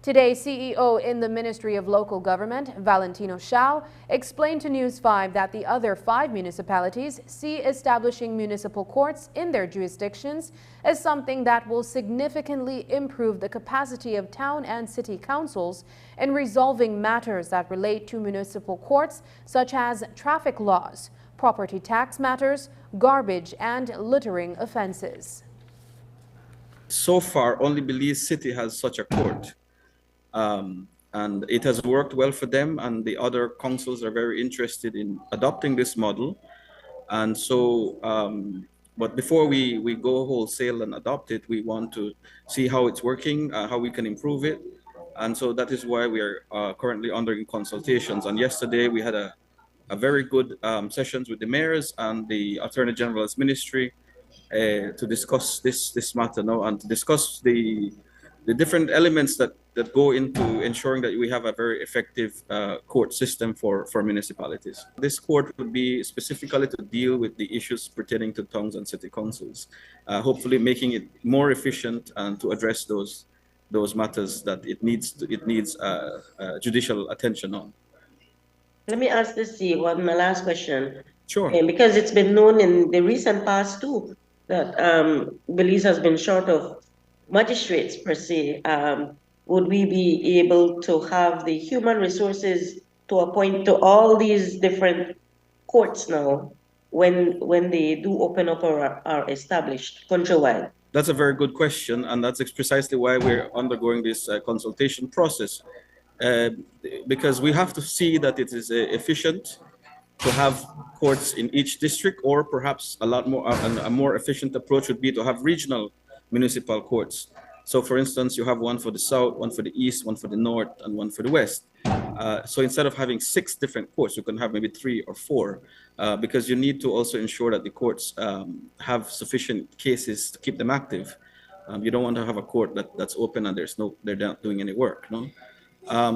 Today, CEO in the Ministry of Local Government, Valentino Shao, explained to News 5 that the other 5 municipalities see establishing municipal courts in their jurisdictions as something that will significantly improve the capacity of town and city councils in resolving matters that relate to municipal courts, such as traffic laws, property tax matters, garbage and littering offenses. So far, only Belize City has such a court. And it has worked well for them, and the other councils are very interested in adopting this model. And so, but before we go wholesale and adopt it, we want to see how it's working, how we can improve it. And so that is why we are currently undergoing consultations. And yesterday we had a very good sessions with the mayors and the Attorney General's ministry to discuss this matter now, and to discuss the different elements that go into ensuring that we have a very effective court system for municipalities. This court would be specifically to deal with the issues pertaining to towns and city councils, hopefully making it more efficient and to address those matters that it needs judicial attention on. Let me ask this, my last question. Sure. Because it's been known in the recent past too that Belize has been short of magistrates per se. Would we be able to have the human resources to appoint to all these different courts now when they do open up or are established countrywide? That's a very good question, and that's precisely why we're undergoing this consultation process, because we have to see that it is efficient to have courts in each district, or perhaps a more efficient approach would be to have regional municipal courts. So for instance, you have one for the south, one for the east, one for the north, and one for the west. So instead of having 6 different courts, you can have maybe 3 or 4, because you need to also ensure that the courts have sufficient cases to keep them active. You don't want to have a court that's open and they're not doing any work. No.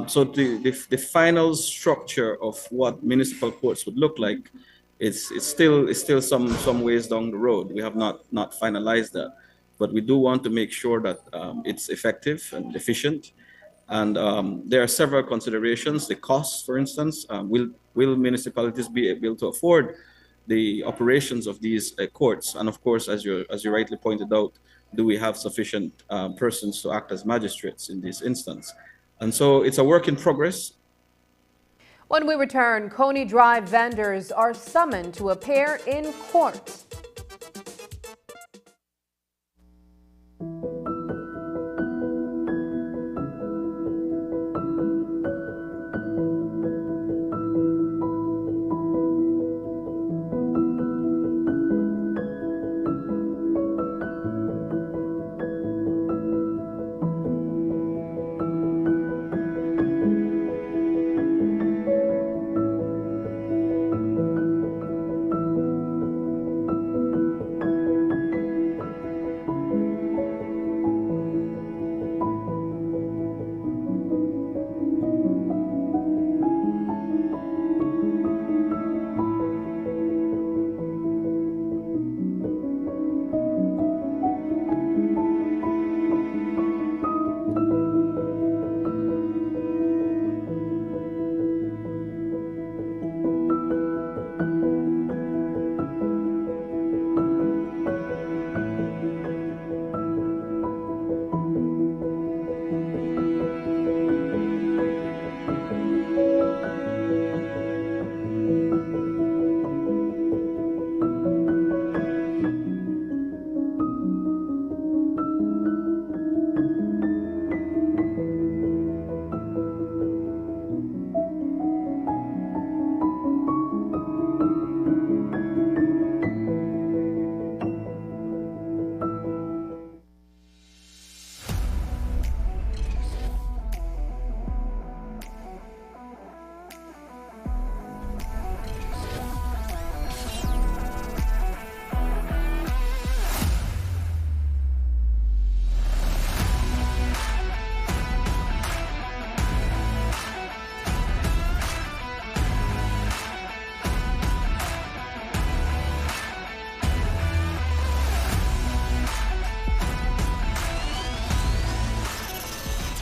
So the final structure of what municipal courts would look like is still some ways down the road. We have not finalized that. But we do want to make sure that it's effective and efficient. And there are several considerations. The costs, for instance, will municipalities be able to afford the operations of these courts? And of course, as you rightly pointed out, do we have sufficient persons to act as magistrates in this instance? And so it's a work in progress. When we return, Coney Drive vendors are summoned to appear in court.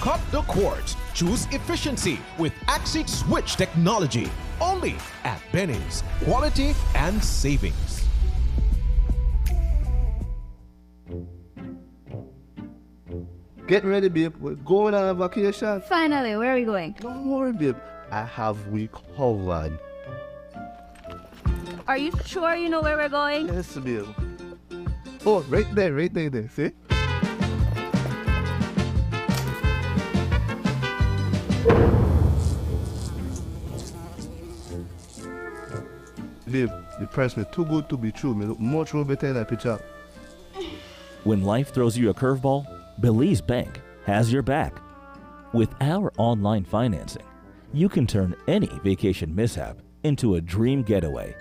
Cut the cords. Choose efficiency with Axix Switch technology. Only at Benny's. Quality and savings. Get ready, babe. We're going on a vacation. Finally, where are we going? Don't worry, babe. I have we covered. Are you sure you know where we're going? Yes, babe. Oh, right there, see? Babe, the price me too good to be true. Me look much more better in that picture. When life throws you a curveball, Belize Bank has your back. With our online financing, you can turn any vacation mishap into a dream getaway.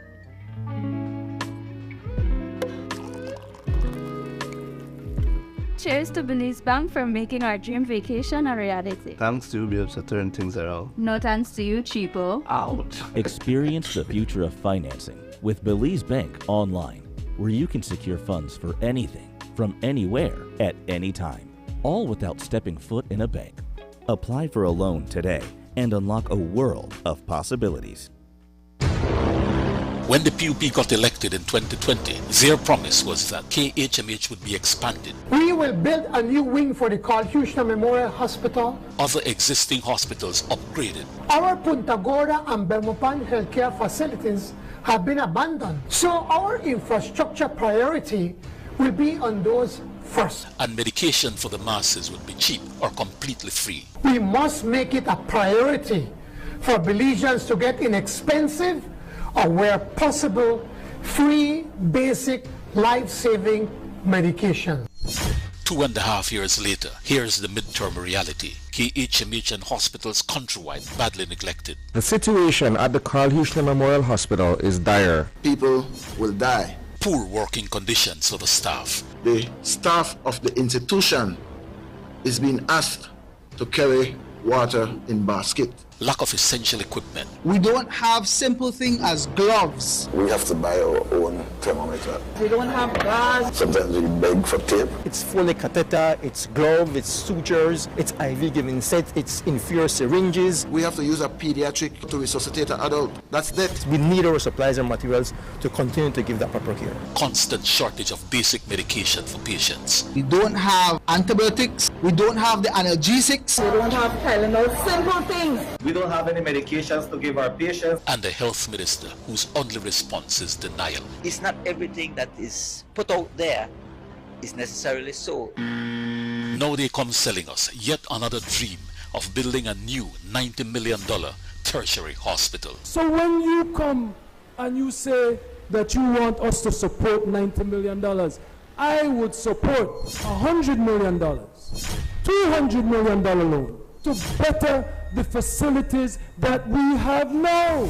Cheers to Belize Bank for making our dream vacation a reality. Thanks to you, babes, to turn things around. No thanks to you, cheapo. Ouch. Experience the future of financing with Belize Bank online, where you can secure funds for anything, from anywhere, at any time, all without stepping foot in a bank. Apply for a loan today and unlock a world of possibilities. When the PUP got elected in 2020, their promise was that KHMH would be expanded. We will build a new wing for the Carl Hushner Memorial Hospital. Other existing hospitals upgraded. Our Punta Gorda and Belmopan healthcare facilities have been abandoned. So our infrastructure priority will be on those first. And medication for the masses would be cheap or completely free. We must make it a priority for Belizeans to get inexpensive or where possible, free, basic, life-saving medication. 2.5 years later, here's the midterm reality. KHMH and hospitals countrywide badly neglected. The situation at the Carl Hushner Memorial Hospital is dire. People will die. Poor working conditions for the staff. The staff of the institution is being asked to carry water in basket. Lack of essential equipment. We don't have simple things as gloves. We have to buy our own thermometer. We don't have gas. Sometimes we beg for tape. It's fully catheter, it's glove, it's sutures, it's IV giving set, it's inferior syringes. We have to use a pediatric to resuscitate an adult. That's it. We need our supplies and materials to continue to give that proper care. Constant shortage of basic medication for patients. We don't have antibiotics. We don't have the analgesics. We don't have Tylenol. Simple things. We don't have any medications to give our patients. And the health minister, whose only response is denial. It's not everything that is put out there is necessarily so. Now they come selling us yet another dream of building a new $90 million tertiary hospital. So when you come and you say that you want us to support $90 million, I would support $100 million, $200 million loan to better the facilities that we have now.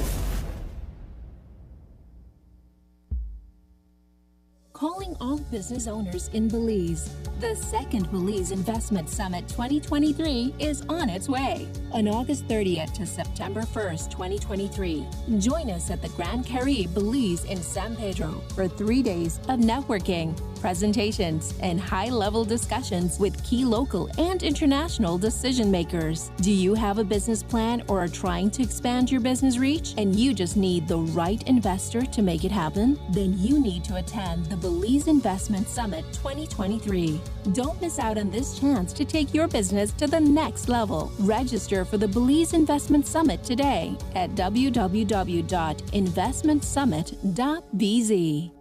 Calling all business owners in Belize. The second Belize Investment Summit 2023 is on its way on August 30th to September 1st, 2023. Join us at the Grand Caribe Belize in San Pedro for 3 days of networking, presentations, and high-level discussions with key local and international decision makers. Do you have a business plan or are trying to expand your business reach and you just need the right investor to make it happen? Then you need to attend the Belize Investment Summit 2023. Don't miss out on this chance to take your business to the next level. Register for the Belize Investment Summit today at www.investmentsummit.bz.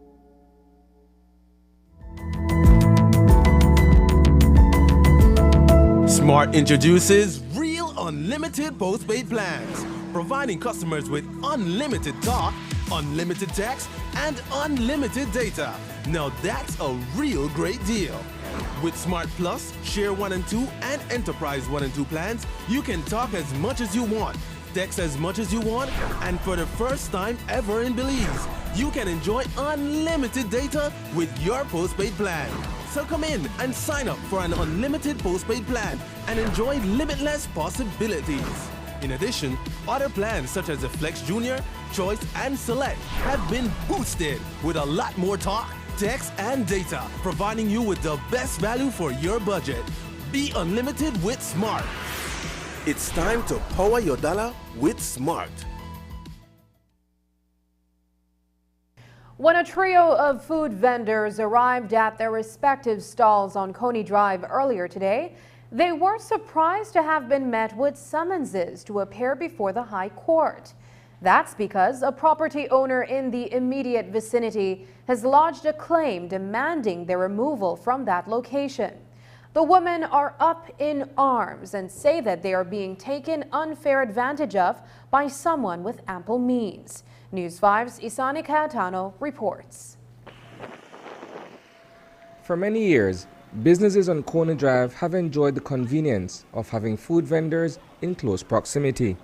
Smart introduces Real Unlimited Postpaid Plans, providing customers with unlimited talk, unlimited text, and unlimited data. Now that's a real great deal. With Smart Plus, Share 1 and 2, and Enterprise 1 and 2 plans, you can talk as much as you want, text as much as you want, and for the first time ever in Belize, you can enjoy unlimited data with your postpaid plan. So come in and sign up for an unlimited postpaid plan and enjoy limitless possibilities. In addition, other plans such as the Flex Junior, Choice, and Select have been boosted with a lot more talk, text, and data, providing you with the best value for your budget. Be unlimited with Smart. It's time to power your dollar with Smart. When a trio of food vendors arrived at their respective stalls on Coney Drive earlier today, they were surprised to have been met with summonses to appear before the High Court. That's because a property owner in the immediate vicinity has lodged a claim demanding their removal from that location. The women are up in arms and say that they are being taken unfair advantage of by someone with ample means. News 5's Isani Cayetano reports. For many years, businesses on Coney Drive have enjoyed the convenience of having food vendors in close proximity.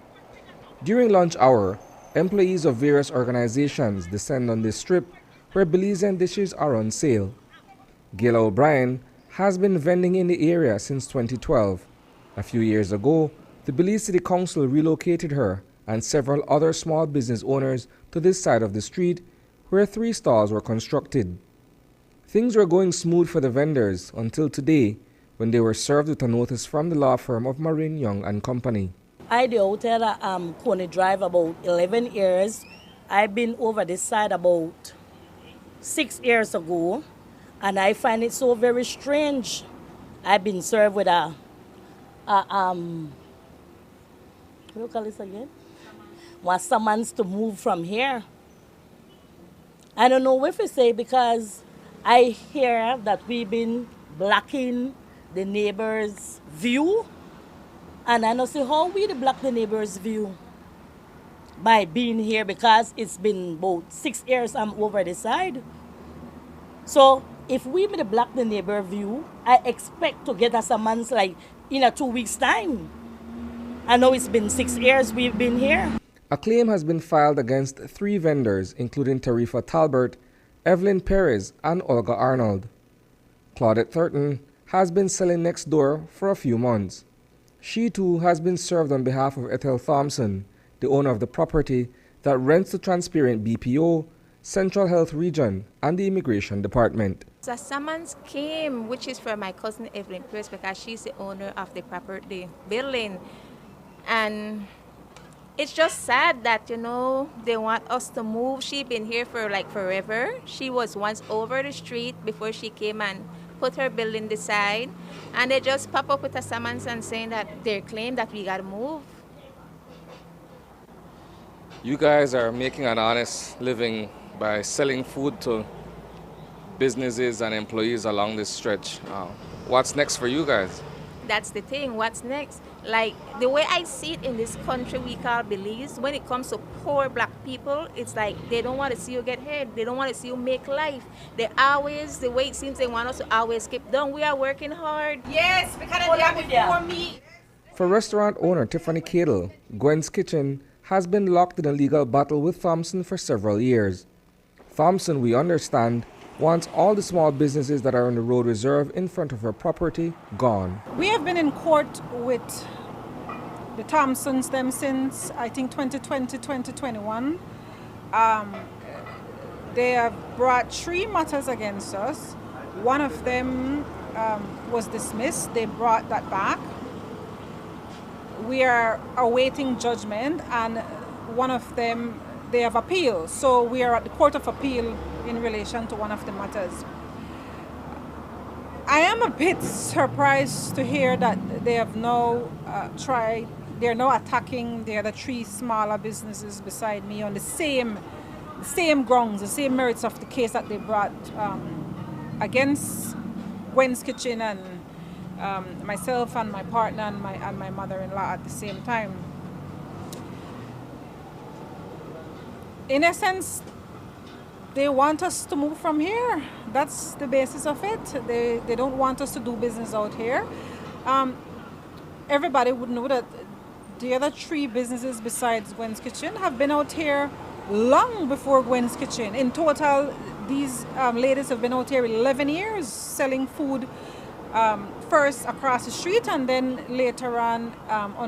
During lunch hour, employees of various organizations descend on this strip where Belizean dishes are on sale. Gail O'Brien has been vending in the area since 2012. A few years ago, the Belize City Council relocated her and several other small business owners to this side of the street where 3 stalls were constructed. Things were going smooth for the vendors until today when they were served with a notice from the law firm of Marine Young and Company. I do hotel at Coney Drive about 11 years. I've been over this side about 6 years ago, and I find it so very strange. I've been served with what do you call this again? Want summons to move from here. I don't know what to say because I hear that we've been blocking the neighbor's view, and I don't see how we block the neighbor's view by being here because it's been about 6 years I'm over the side. So if we block the neighbor view, I expect to get a summons like in a 2 weeks' time. I know it's been 6 years we've been here. A claim has been filed against 3 vendors, including Tarifa Talbert, Evelyn Perez, and Olga Arnold. Claudette Thurton has been selling next door for a few months. She too has been served on behalf of Ethel Thompson, the owner of the property that rents the Transparent BPO, Central Health Region, and the Immigration Department. The summons came, which is for my cousin Evelyn Perez, because she's the owner of the property building. And it's just sad that, you know, they want us to move. She's been here for like forever. She was once over the street before she came and put her building aside. And they just pop up with a summons and saying that they claim that we got to move. You guys are making an honest living by selling food to businesses and employees along this stretch. What's next for you guys? That's the thing. What's next? Like, the way I see it in this country we call Belize, when it comes to poor black people, it's like they don't want to see you get ahead. They don't want to see you make life. They always, the way it seems they want us to always skip down. We are working hard. Yes, because they are before me. For restaurant owner Tiffany Cadle, Gwen's Kitchen has been locked in a legal battle with Thompson for several years. Thompson, we understand, wants all the small businesses that are on the road reserve in front of her property gone. We have been in court with the Thompsons them since I think 2020, 2021. They have brought 3 matters against us. One of them was dismissed. They brought that back. We are awaiting judgment, and one of them they have appealed. So we are at the Court of Appeal in relation to one of the matters. I am a bit surprised to hear that they have now they're now attacking the other 3 smaller businesses beside me on the same grounds, the same merits of the case that they brought against Gwen's Kitchen and myself and my partner and my mother-in-law at the same time. In essence, they want us to move from here. That's the basis of it. They don't want us to do business out here. Everybody would know that the other 3 businesses besides Gwen's Kitchen have been out here long before Gwen's Kitchen. In total, these ladies have been out here 11 years selling food, first across the street and then later on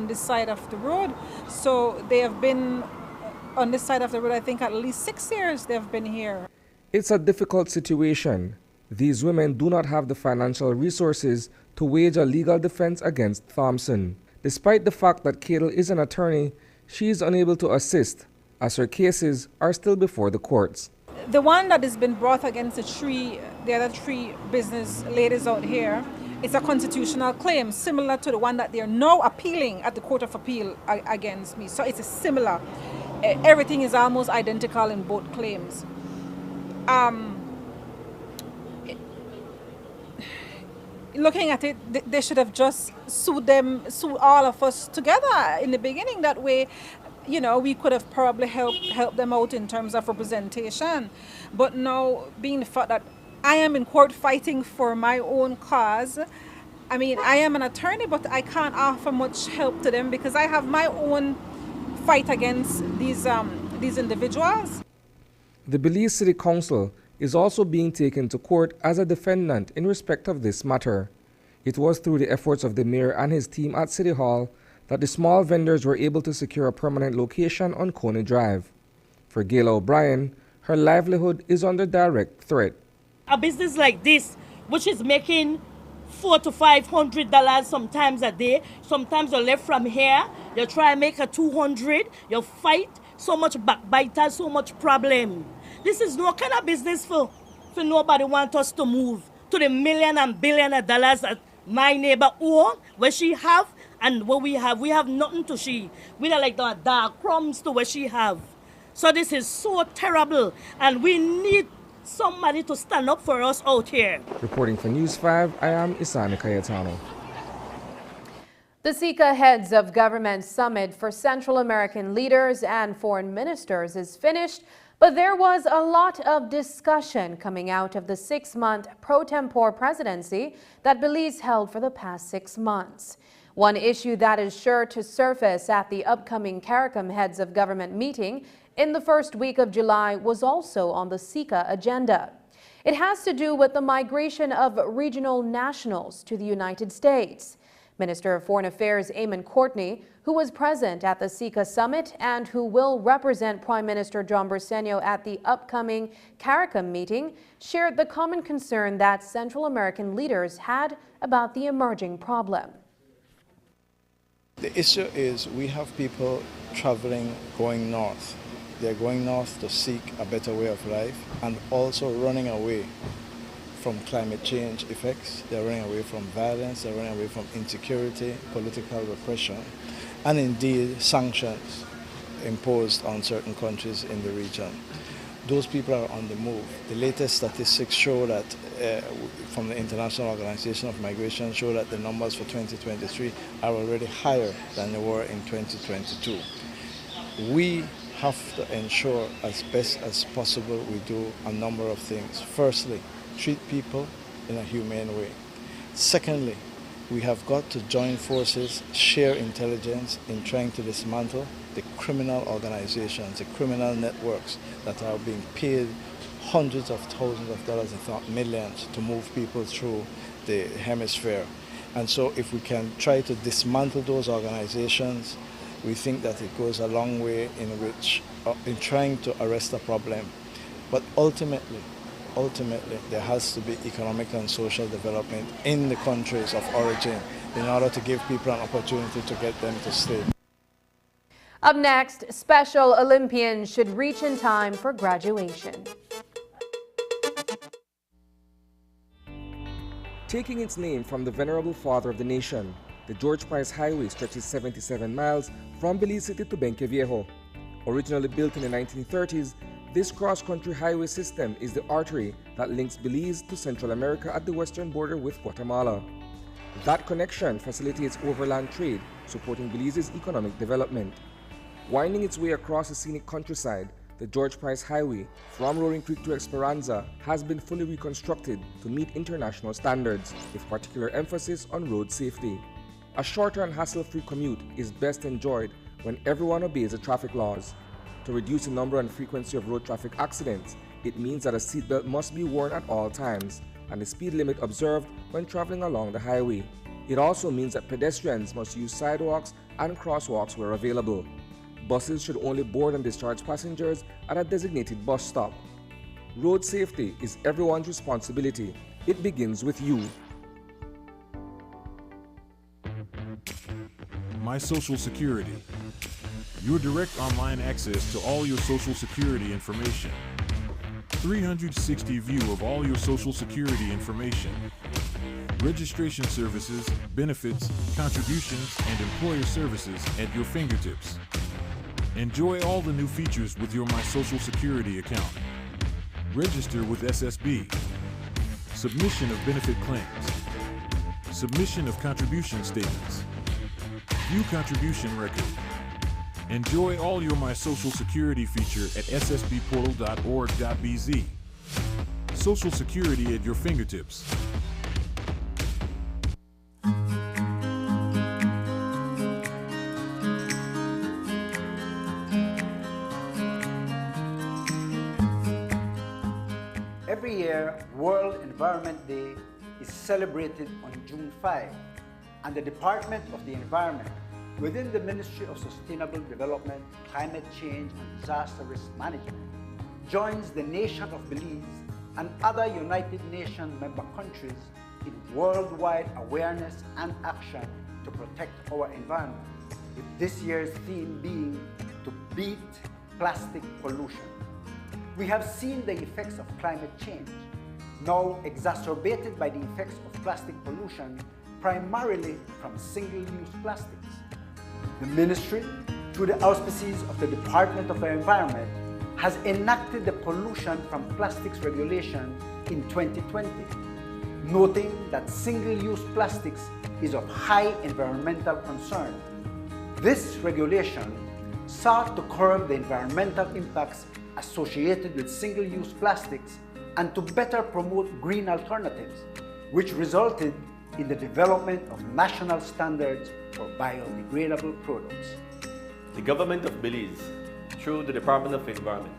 this side of the road. So they have been on this side of the road, I think at least 6 years they've been here. It's a difficult situation, These women do not have the financial resources to wage a legal defense against Thompson. Despite the fact that Cadle is an attorney, she is unable to assist as her cases are still before the courts. The one that has been brought against the other three business ladies out here, it's a constitutional claim similar to the one that they're now appealing at the Court of Appeal against me. So it's a similar. Everything is almost identical in both claims. Looking at it, they should have just sued all of us together in the beginning. That way, you know, we could have probably helped them out in terms of representation. But now, being the fact that I am in court fighting for my own cause, I mean, I am an attorney, but I can't offer much help to them because I have my own fight against these individuals. The Belize City Council is also being taken to court as a defendant in respect of this matter. It was through the efforts of the mayor and his team at City Hall that the small vendors were able to secure a permanent location on Coney Drive. For Gail O'Brien, her livelihood is under direct threat. A business like this, which is making $400 to $500 sometimes a day, sometimes you're left from here, you try and make a $200, you fight, so much backbiters, so much problem. This is no kind of business for nobody want us to move to the million and billion of dollars that my neighbor own, where she have, and what we have nothing to she. We are like the dark crumbs to what she have. So this is so terrible, and we need somebody to stand up for us out here. Reporting for News 5, I am Isani Cayetano. The SICA Heads of Government Summit for Central American leaders and foreign ministers is finished, but there was a lot of discussion coming out of the 6-month pro tempore presidency that Belize held for the past 6 months. One issue that is sure to surface at the upcoming CARICOM Heads of Government meeting in the first week of July was also on the SICA agenda. It has to do with the migration of regional nationals to the United States. Minister of Foreign Affairs Eamon Courtney, who was present at the SICA summit and who will represent Prime Minister John Briceño at the upcoming CARICOM meeting, shared the common concern that Central American leaders had about the emerging problem. The issue is we have people traveling, going north. They're going north to seek a better way of life and also running away from climate change effects. They're running away from violence, they're running away from insecurity, political repression, and indeed sanctions imposed on certain countries in the region. Those people are on the move. The latest statistics show that, from the International Organization of Migration, show that the numbers for 2023 are already higher than they were in 2022. We have to ensure as best as possible we do a number of things. Firstly, treat people in a humane way. Secondly, we have got to join forces, share intelligence in trying to dismantle the criminal organizations, the criminal networks that are being paid hundreds of thousands of dollars, if not millions, to move people through the hemisphere. And so if we can try to dismantle those organizations, we think that it goes a long way in trying to arrest the problem. But ultimately, there has to be economic and social development in the countries of origin in order to give people an opportunity to get them to stay. Up next, Special Olympians should reach in time for graduation. Taking its name from the venerable father of the nation, the George Price Highway stretches 77 miles from Belize City to Benqueviejo. Originally built in the 1930s, this cross-country highway system is the artery that links Belize to Central America at the western border with Guatemala. That connection facilitates overland trade, supporting Belize's economic development. Winding its way across the scenic countryside, the George Price Highway from Roaring Creek to Esperanza has been fully reconstructed to meet international standards, with particular emphasis on road safety. A shorter and hassle-free commute is best enjoyed when everyone obeys the traffic laws. To reduce the number and frequency of road traffic accidents, it means that a seatbelt must be worn at all times and the speed limit observed when traveling along the highway. It also means that pedestrians must use sidewalks and crosswalks where available. Buses should only board and discharge passengers at a designated bus stop. Road safety is everyone's responsibility. It begins with you. My Social Security. Your direct online access to all your Social Security information. 360 view of all your Social Security information. Registration services, benefits, contributions, and employer services at your fingertips. Enjoy all the new features with your My Social Security account. Register with SSB. Submission of benefit claims. Submission of contribution statements. View contribution record. Enjoy all your My Social Security feature at ssbportal.org.bz. Social Security at your fingertips. Every year, World Environment Day is celebrated on June 5, and the Department of the Environment, within the Ministry of Sustainable Development, Climate Change and Disaster Risk Management, joins the nation of Belize and other United Nations member countries in worldwide awareness and action to protect our environment, with this year's theme being to beat plastic pollution. We have seen the effects of climate change, now exacerbated by the effects of plastic pollution, primarily from single-use plastics. The Ministry, through the auspices of the Department of the Environment, has enacted the pollution from plastics regulation in 2020, noting that single-use plastics is of high environmental concern. This regulation sought to curb the environmental impacts associated with single-use plastics and to better promote green alternatives, which resulted in the development of national standards for biodegradable products. The government of Belize, through the Department of Environment,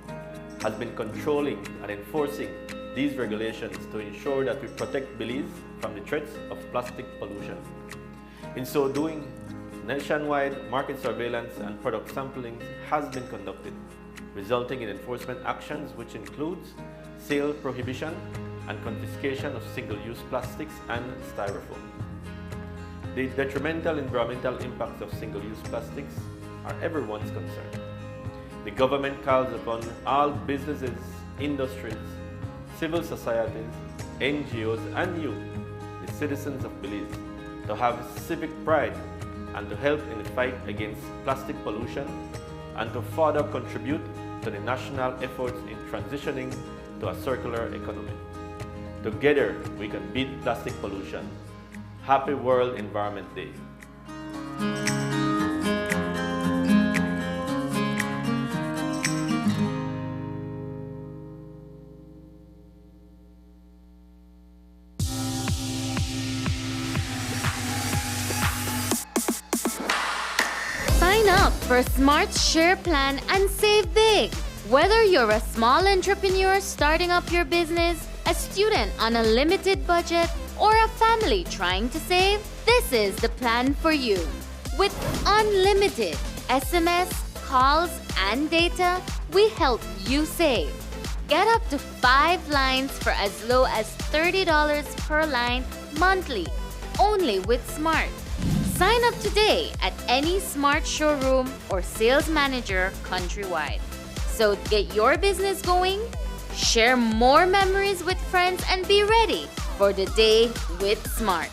has been controlling and enforcing these regulations to ensure that we protect Belize from the threats of plastic pollution. In so doing, nationwide market surveillance and product sampling has been conducted, resulting in enforcement actions which includes sale prohibition and confiscation of single-use plastics and styrofoam. The detrimental environmental impacts of single-use plastics are everyone's concern. The government calls upon all businesses, industries, civil societies, NGOs, and you, the citizens of Belize, to have civic pride and to help in the fight against plastic pollution and to further contribute to the national efforts in transitioning to a circular economy. Together, we can beat plastic pollution. Happy World Environment Day. Sign up for Smart Share Plan and save big. Whether you're a small entrepreneur starting up your business, a student on a limited budget, or a family trying to save, this is the plan for you. With unlimited SMS, calls, and data, we help you save. Get up to 5 lines for as low as $30 per line monthly, only with Smart. Sign up today at any Smart showroom or sales manager countrywide. So get your business going, share more memories with friends, and be ready for the day with Smart.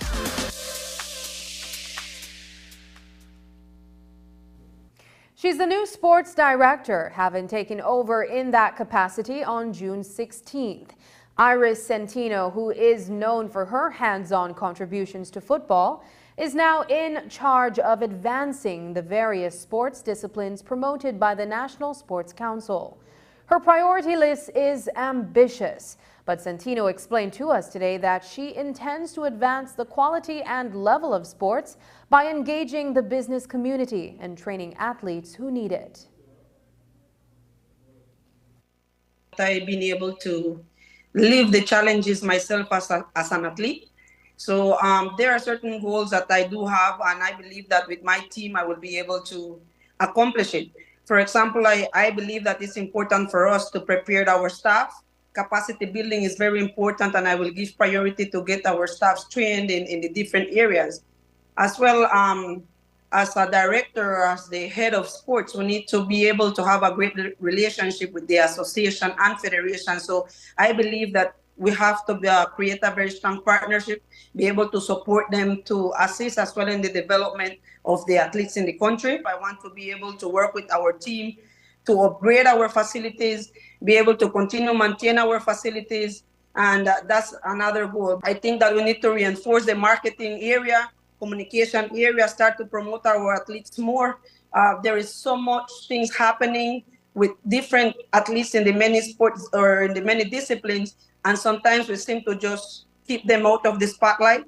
She's the new sports director, having taken over in that capacity on June 16th. Iris Centino, who is known for her hands-on contributions to football, is now in charge of advancing the various sports disciplines promoted by the National Sports Council. Her priority list is ambitious, but Centino explained to us today that she intends to advance the quality and level of sports by engaging the business community and training athletes who need it. I've been able to live the challenges myself as an athlete. So there are certain goals that I do have, and I believe that with my team, I will be able to accomplish it. For example, I believe that it's important for us to prepare our staff capacity building is very important, and I will give priority to get our staff trained in the different areas. As well, as a director, as the head of sports, we need to be able to have a great relationship with the association and federation. So I believe that we have to create a very strong partnership, be able to support them, to assist as well in the development of the athletes in the country. I want to be able to work with our team to upgrade our facilities, be able to continue maintain our facilities, and that's another goal. I think that we need to reinforce the marketing area, communication area, start to promote our athletes more. There is so much things happening with different athletes in the many sports or in the many disciplines, and sometimes we seem to just keep them out of the spotlight.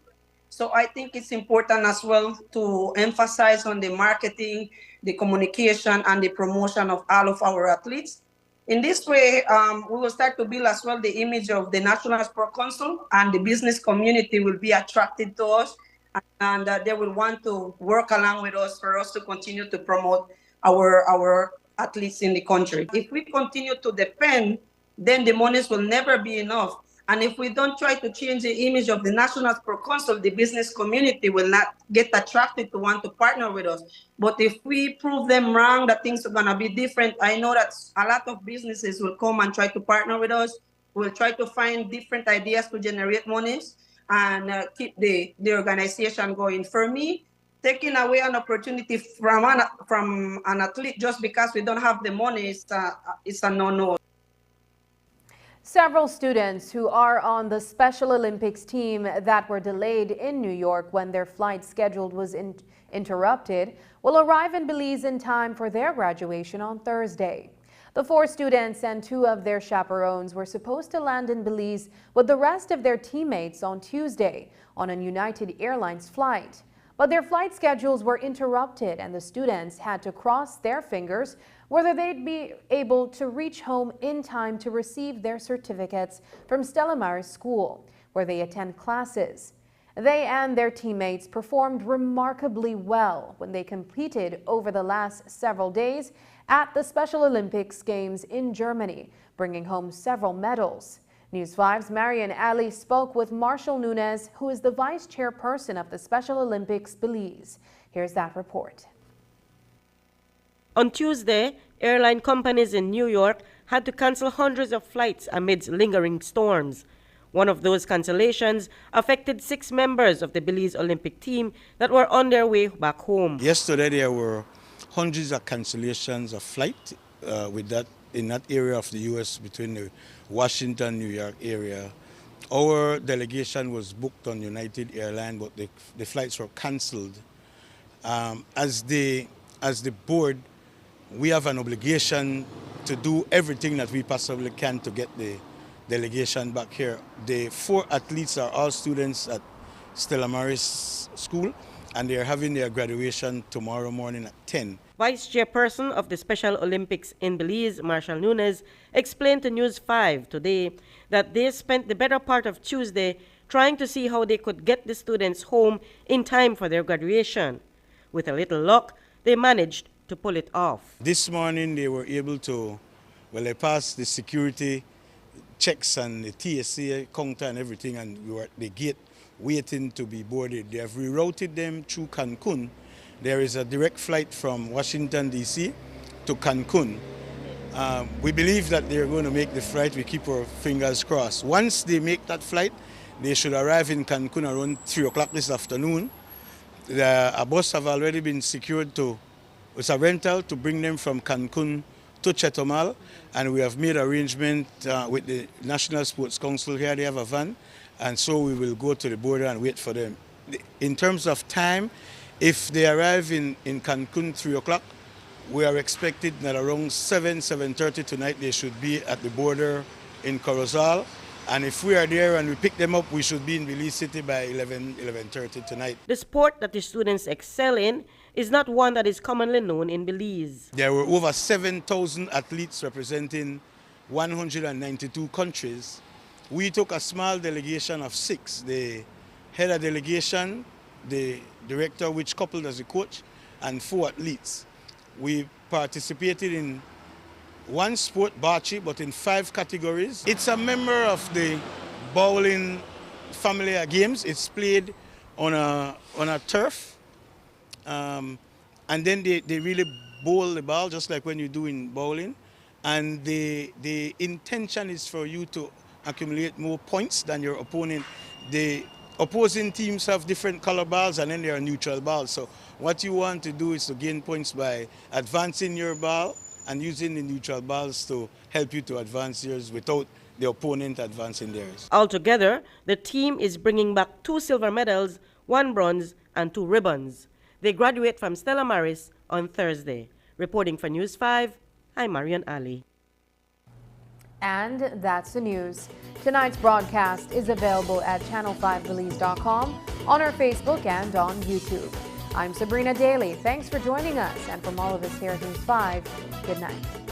So I think it's important as well to emphasize on the marketing, the communication, and the promotion of all of our athletes. In this way, we will start to build as well the image of the National Sport Council, and the business community will be attracted to us, and they will want to work along with us for us to continue to promote our athletes in the country. If we continue to depend, then the monies will never be enough. And if we don't try to change the image of the National Sport Council, the business community will not get attracted to want to partner with us. But if we prove them wrong, that things are going to be different, I know that a lot of businesses will come and try to partner with us. We'll try to find different ideas to generate monies and keep the organization going. For me, taking away an opportunity from an athlete just because we don't have the money is a no-no. Several students who are on the Special Olympics team that were delayed in New York when their flight scheduled was interrupted will arrive in Belize in time for their graduation on Thursday. The 4 students and 2 of their chaperones were supposed to land in Belize with the rest of their teammates on Tuesday on a United Airlines flight. But their flight schedules were interrupted, and the students had to cross their fingers whether they'd be able to reach home in time to receive their certificates from Stella Maris School, where they attend classes. They and their teammates performed remarkably well when they competed over the last several days at the Special Olympics Games in Germany, bringing home several medals. News 5's Marian Ali spoke with Marshall Nunez, who is the vice chairperson of the Special Olympics Belize. Here's that report. On Tuesday, airline companies in New York had to cancel hundreds of flights amidst lingering storms. One of those cancellations affected 6 members of the Belize Olympic team that were on their way back home. Yesterday there were hundreds of cancellations of flight in that area of the U.S. between the Washington, New York area. Our delegation was booked on United Airlines, but the flights were canceled. As the board, we have an obligation to do everything that we possibly can to get the delegation back here. The 4 athletes are all students at Stella Maris School, and they are having their graduation tomorrow morning at 10. Vice Chairperson of the Special Olympics in Belize, Marshall Nunez, explained to News 5 today that they spent the better part of Tuesday trying to see how they could get the students home in time for their graduation. With a little luck, they managed to pull it off. This morning they were able to, they passed the security checks and the TSA counter and everything, and we were at the gate waiting to be boarded. They have rerouted them through Cancun. There is a direct flight from Washington, D.C. to Cancun. We believe that they're going to make the flight. We keep our fingers crossed. Once they make that flight, they should arrive in Cancun around 3 o'clock this afternoon. A bus have already been secured it's a rental to bring them from Cancun to Chetumal, and we have made arrangement with the National Sports Council here. They have a van, and so we will go to the border and wait for them. In terms of time, if they arrive in Cancun 3 o'clock, we are expected that around 7:30 tonight they should be at the border in Corozal. And if we are there and we pick them up, we should be in Belize City by 11:30 tonight. The sport that the students excel in is not one that is commonly known in Belize. There were over 7,000 athletes representing 192 countries. We took a small delegation of 6. The head of delegation, the director, which coupled as a coach, and 4 athletes. We participated in one sport, bocce, but in 5 categories. It's a member of the bowling family of games. It's played on a turf, and then they really bowl the ball just like when you do in bowling. And the intention is for you to accumulate more points than your opponent. The opposing teams have different color balls, and then there are neutral balls. So what you want to do is to gain points by advancing your ball and using the neutral balls to help you to advance yours without the opponent advancing theirs. Altogether, the team is bringing back 2 silver medals, 1 bronze, and 2 ribbons. They graduate from Stella Maris on Thursday. Reporting for News 5, I'm Marian Ali. And that's the news. Tonight's broadcast is available at channel5belize.com, on our Facebook, and on YouTube. I'm Sabrina Daly. Thanks for joining us. And from all of us here at News 5, good night.